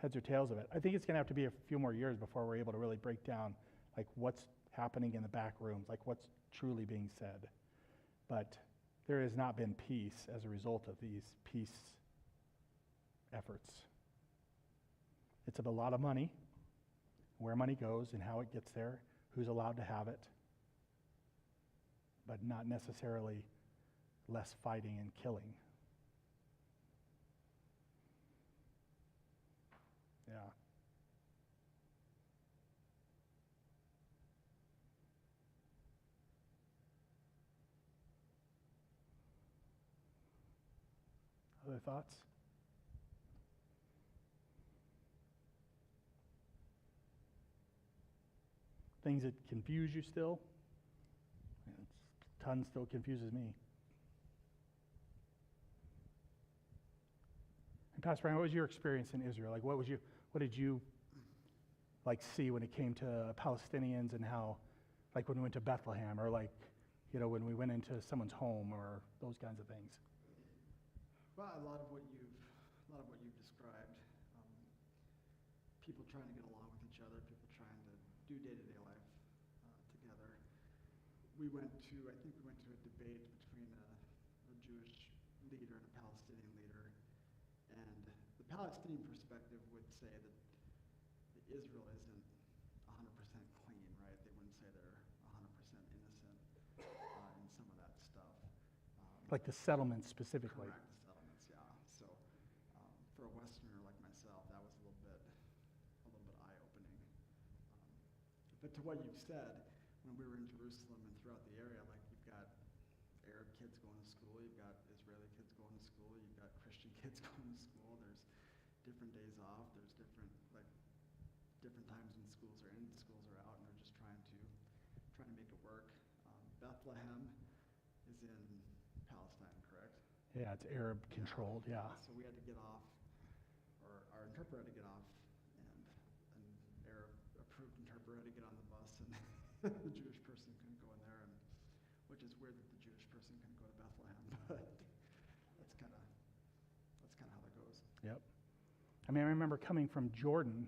heads or tails of it. I think it's going to have to be a few more years before we're able to really break down like what's happening in the back rooms, like what's truly being said. But there has not been peace as a result of these peace efforts. It's a lot of money, where money goes and how it gets there, who's allowed to have it, but not necessarily less fighting and killing. Yeah. Other thoughts? Things that confuse you still? Tons still confuses me. And Pastor Brian, what was your experience in Israel? Like, what did you like see when it came to Palestinians and how, like when we went to Bethlehem, or like, when we went into someone's home, or those kinds of things? Well, a lot of what you've described, people trying to get along with each other, people trying to do day-to-day life together. I think we went to a debate between a Jewish leader and a Palestinian leader, and the Palestinian perspective would say that Israel isn't 100% clean, right? They wouldn't say they're 100% innocent in some of that stuff. Like the settlements specifically. Correct. For a Westerner like myself, that was a little bit eye-opening. But to what you've said, when we were in Jerusalem and throughout the area, like you've got Arab kids going to school, you've got Israeli kids going to school, you've got Christian kids going to school. There's different days off. There's different times when schools are in, schools are out, and they're just trying to make it work. Bethlehem is in Palestine, correct? Yeah, it's Arab controlled. Yeah. So we had to get off. Our interpreter had to get off, and an Arab-approved interpreter had to get on the bus, and the Jewish person couldn't go in there, which is weird that the Jewish person couldn't go to Bethlehem, but that's kind of how that goes. Yep. I mean, I remember coming from Jordan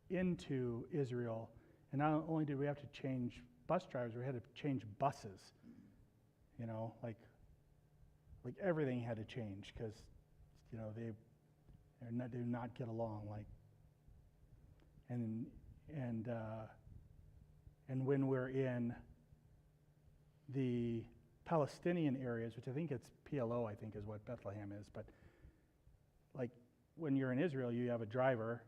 into Israel, and not only did we have to change bus drivers, we had to change buses. Like everything had to change because they do not get along. Like, and when we're in the Palestinian areas, which I think it's PLO, I think is what Bethlehem is, but like when you're in Israel, you have a driver,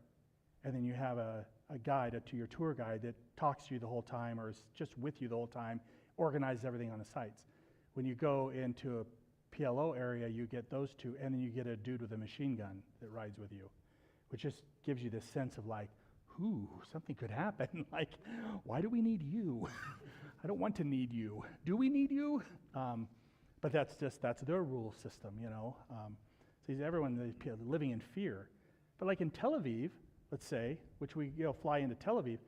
and then you have a guide, your tour guide that talks to you the whole time or is just with you the whole time, organizes everything on the sites. When you go into a PLO area, you get those two, and then you get a dude with a machine gun that rides with you, which just gives you this sense of like, something could happen. Like, why do we need you? I don't want to need you. Do we need you? But that's their rule system, So everyone living in fear. But like in Tel Aviv, let's say, which we fly into Tel Aviv,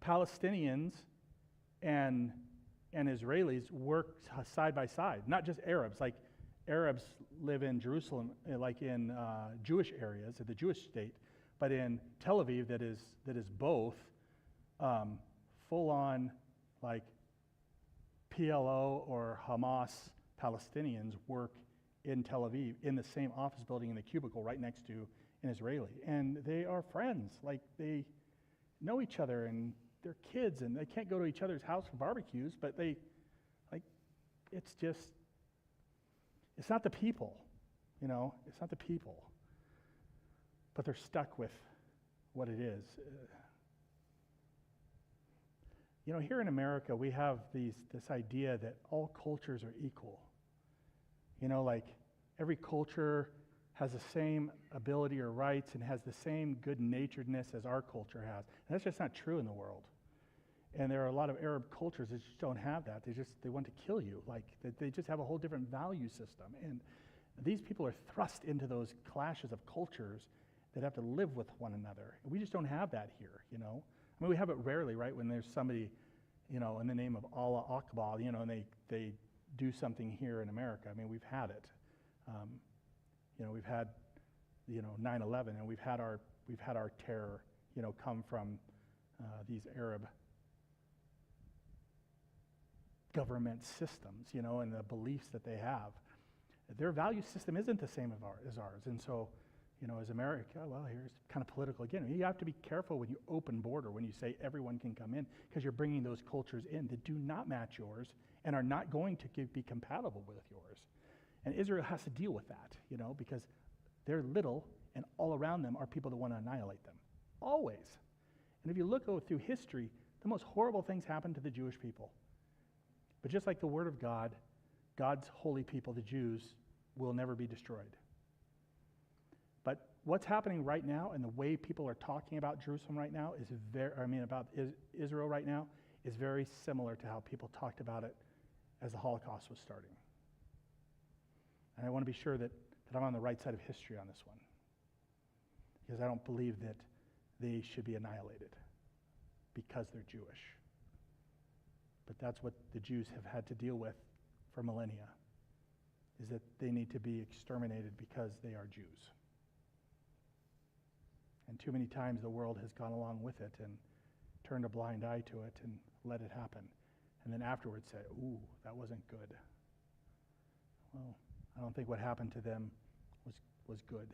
Palestinians and Israelis work side by side, not just Arabs. Like Arabs live in Jerusalem, like in Jewish areas, in the Jewish state, but in Tel Aviv, that is both full-on like PLO or Hamas Palestinians work in Tel Aviv in the same office building in the cubicle right next to an Israeli, and they are friends. Like they know each other, and they're kids, and they can't go to each other's house for barbecues, but it's not the people, it's not the people, but they're stuck with what it is. Here in America, we have this idea that all cultures are equal. Like every culture has the same ability or rights and has the same good-naturedness as our culture has. And that's just not true in the world. And there are a lot of Arab cultures that just don't have that. They want to kill you. Like they just have a whole different value system. And these people are thrust into those clashes of cultures that have to live with one another. And we just don't have that here, I mean, we have it rarely, right? When there's somebody, in the name of Allah Akbar, and they do something here in America. I mean, we've had it. We've had, 9/11, and we've had our terror, come from these Arab government systems, and the beliefs that they have. Their value system isn't the same as ours. And so, as America, well, here's kind of political again. You have to be careful when you open border, when you say everyone can come in, because you're bringing those cultures in that do not match yours and are not going to be compatible with yours. And Israel has to deal with that, because they're little, and all around them are people that want to annihilate them. Always. And if you look through history, the most horrible things happen to the Jewish people. But just like the Word of God, God's holy people, the Jews, will never be destroyed. But what's happening right now, and the way people are talking about Jerusalem right now, about Israel right now, is very similar to how people talked about it as the Holocaust was starting. And I want to be sure that I'm on the right side of history on this one, because I don't believe that they should be annihilated because they're Jewish. But that's what the Jews have had to deal with for millennia, is that they need to be exterminated because they are Jews. And too many times the world has gone along with it and turned a blind eye to it and let it happen. And then afterwards say, ooh, that wasn't good. Well, I don't think what happened to them was good.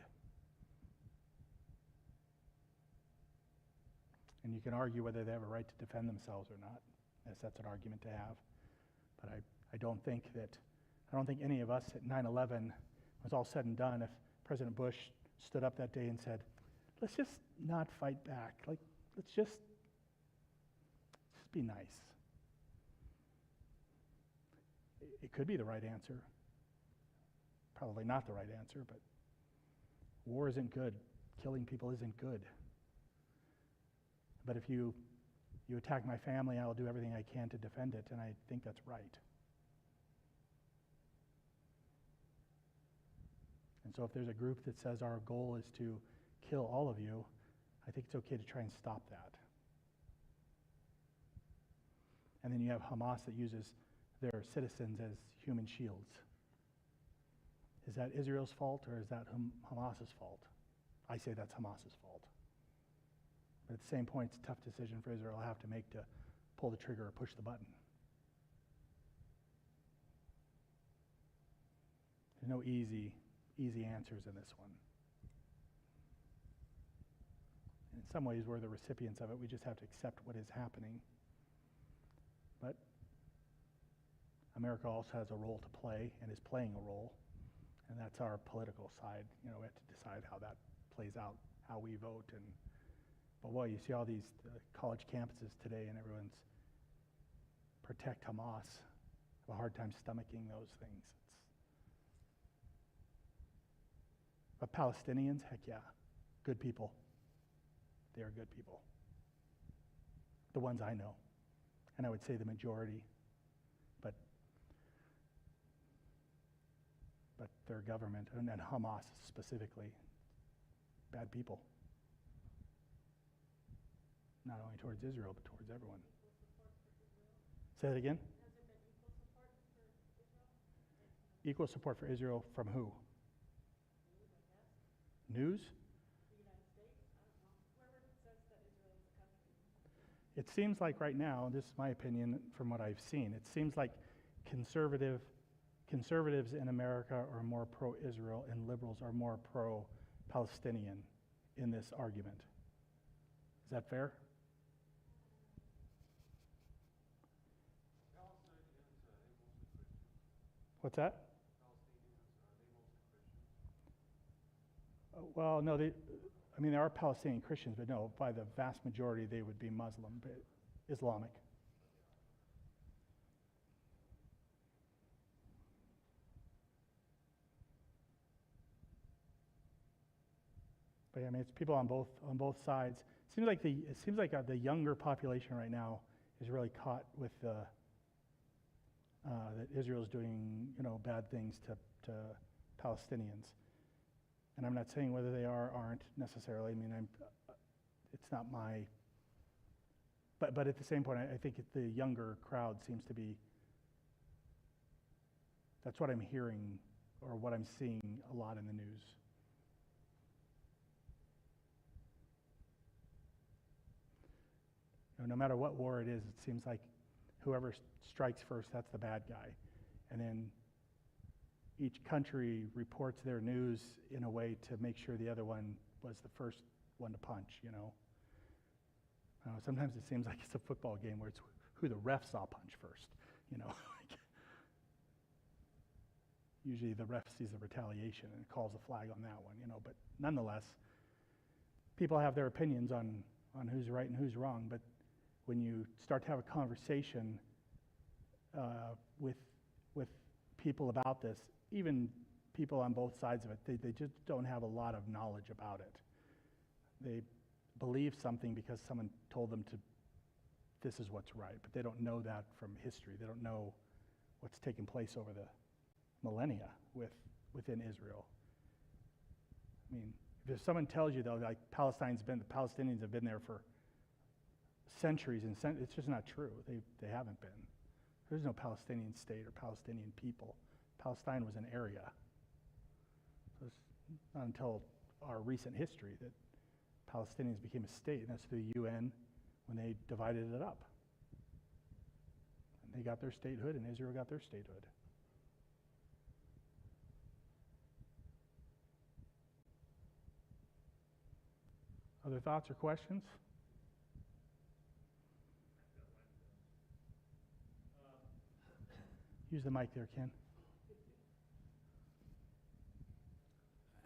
And you can argue whether they have a right to defend themselves or not. Yes, that's an argument to have. But I don't think any of us at 9/11, was all said and done, if President Bush stood up that day and said, let's just not fight back. Like, let's just be nice. It could be the right answer. Probably not the right answer, but war isn't good. Killing people isn't good. But if you attack my family, I'll do everything I can to defend it, and I think that's right. And so if there's a group that says our goal is to kill all of you, I think it's okay to try and stop that. And then you have Hamas that uses their citizens as human shields. Is that Israel's fault, or is that Hamas's fault? I say that's Hamas's fault. But at the same point, it's a tough decision for Israel to have to make to pull the trigger or push the button. There's no easy easy answers in this one. In some ways, we're the recipients of it. We just have to accept what is happening. But America also has a role to play and is playing a role, and that's our political side. We have to decide how that plays out, how we vote. But boy, you see all these college campuses today, and everyone's protect Hamas. I have a hard time stomaching those things. But Palestinians, heck yeah, good people. They are good people. The ones I know. And I would say the majority. But their government, and Hamas specifically, bad people. Not only towards Israel, but towards everyone. Say that again? Has there been equal support for Israel? Equal support for Israel from who? News? The United States? I don't know. Whoever says that Israel is a country. It seems like right now, this is my opinion from what I've seen, it seems like conservatives in America are more pro-Israel and liberals are more pro-Palestinian in this argument. Is that fair? What's that? Well, no, there are Palestinian Christians, but no, by the vast majority, they would be Muslim, but Islamic. But yeah, it's people on both sides. It seems like the younger population right now is really caught with that Israel's doing bad things to Palestinians. And I'm not saying whether they are or aren't necessarily. It's not my. But at the same point, I think the younger crowd seems to be. That's what I'm hearing or what I'm seeing a lot in the news. No matter what war it is, it seems like whoever strikes first, that's the bad guy. And then each country reports their news in a way to make sure the other one was the first one to punch, Sometimes it seems like it's a football game where it's who the refs saw punch first, Usually the ref sees the retaliation and calls a flag on that one, But nonetheless, people have their opinions on who's right and who's wrong. But when you start to have a conversation with people about this, even people on both sides of it, they just don't have a lot of knowledge about it. They believe something because someone told them this is what's right, but they don't know that from history. They don't know what's taken place over the millennia within Israel. If someone tells you, though, like the Palestinians have been there for centuries, and it's just not true. They haven't been. There's no Palestinian state or Palestinian people. Palestine was an area. So it's not until our recent history that Palestinians became a state, and that's through the UN when they divided it up. And they got their statehood, and Israel got their statehood. Other thoughts or questions? Use the mic there, Ken.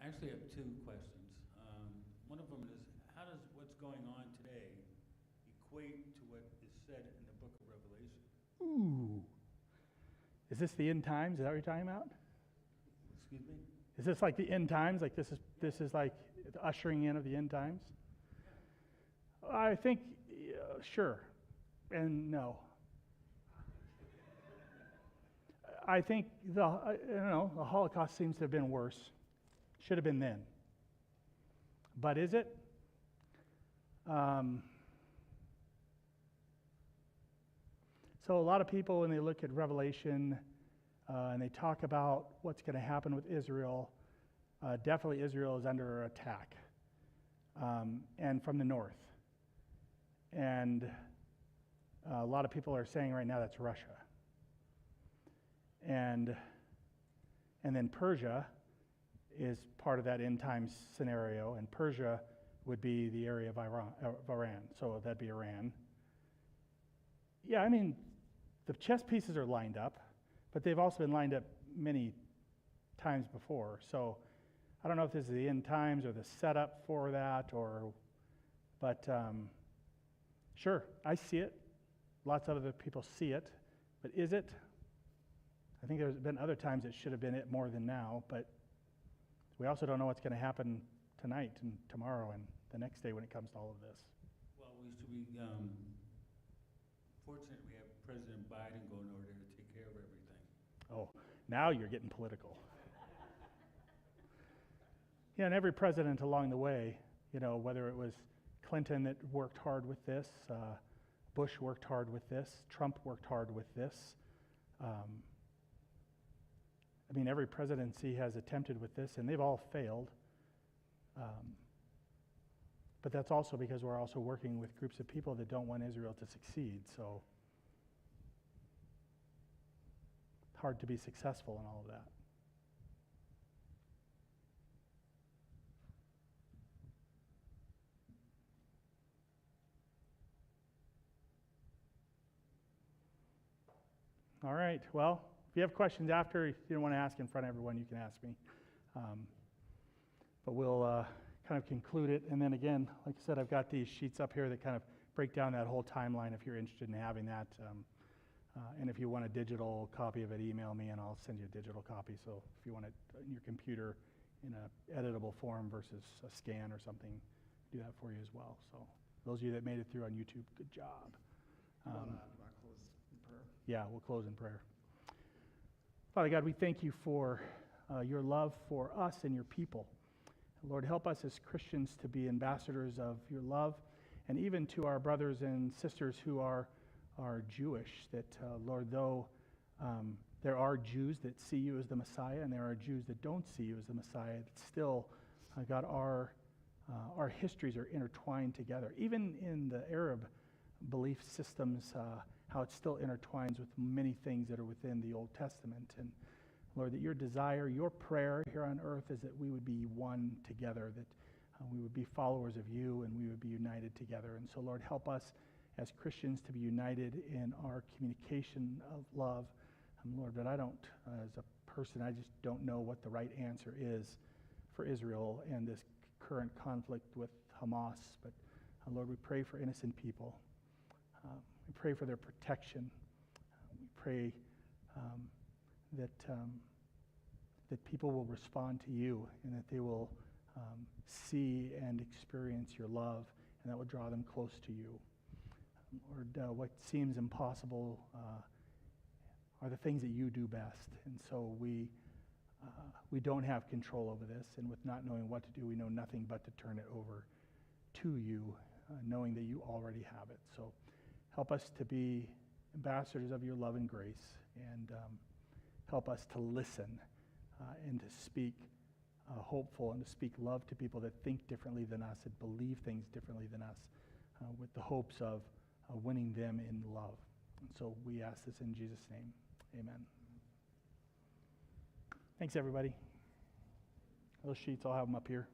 I actually have two questions. One of them is, how does what's going on today equate to what is said in the book of Revelation? Ooh. Is this the end times? Is that what you're talking about? Excuse me? Is this like the end times? Like this is like the ushering in of the end times? I think, sure, and no. I think the Holocaust seems to have been worse. Should have been then. But is it? So a lot of people, when they look at Revelation and they talk about what's going to happen with Israel, definitely Israel is under attack, and from the north. And a lot of people are saying right now that's Russia. And then Persia is part of that end times scenario, and Persia would be the area of Iran. So that'd be Iran. Yeah, I mean, the chess pieces are lined up, but they've also been lined up many times before. So I don't know if this is the end times or the setup for that, but sure, I see it. Lots of other people see it, but is it? I think there's been other times it should have been it more than now, but we also don't know what's going to happen tonight and tomorrow and the next day when it comes to all of this. Well, we should be fortunate we have President Biden going over there to take care of everything. Oh, now you're getting political. Yeah, and every president along the way, whether it was Clinton that worked hard with this, Bush worked hard with this, Trump worked hard with this. Every presidency has attempted with this, and they've all failed. But that's also because we're also working with groups of people that don't want Israel to succeed. So it's hard to be successful in all of that. All right. Well, if you have questions after, if you don't want to ask in front of everyone, you can ask me. But we'll kind of conclude it. And then again, like I said, I've got these sheets up here that kind of break down that whole timeline if you're interested in having that. And if you want a digital copy of it, email me and I'll send you a digital copy. So if you want it in your computer in an editable form versus a scan or something, do that for you as well. So those of you that made it through on YouTube, good job. Do you want to close in prayer? Yeah, we'll close in prayer. Father God, we thank you for your love for us and your people. Lord, help us as Christians to be ambassadors of your love, and even to our brothers and sisters who are Jewish, that, Lord, though there are Jews that see you as the Messiah, and there are Jews that don't see you as the Messiah, that still, God, our histories are intertwined together. Even in the Arab belief systems, how it still intertwines with many things that are within the Old Testament. And Lord, that your desire, your prayer here on earth is that we would be one together, that we would be followers of you and we would be united together. And so, Lord, help us as Christians to be united in our communication of love. Lord, but I don't, as a person, I just don't know what the right answer is for Israel and this current conflict with Hamas. But Lord, we pray for innocent people. We pray for their protection. We pray that people will respond to you and that they will see and experience your love, and that will draw them close to you. Lord, what seems impossible are the things that you do best. And so we don't have control over this, and with not knowing what to do, we know nothing but to turn it over to you, knowing that you already have it. So help us to be ambassadors of your love and grace, and help us to listen and to speak hopeful and to speak love to people that think differently than us, that believe things differently than us, with the hopes of winning them in love. And so we ask this in Jesus' name. Amen. Thanks, everybody. Those sheets, I'll have them up here.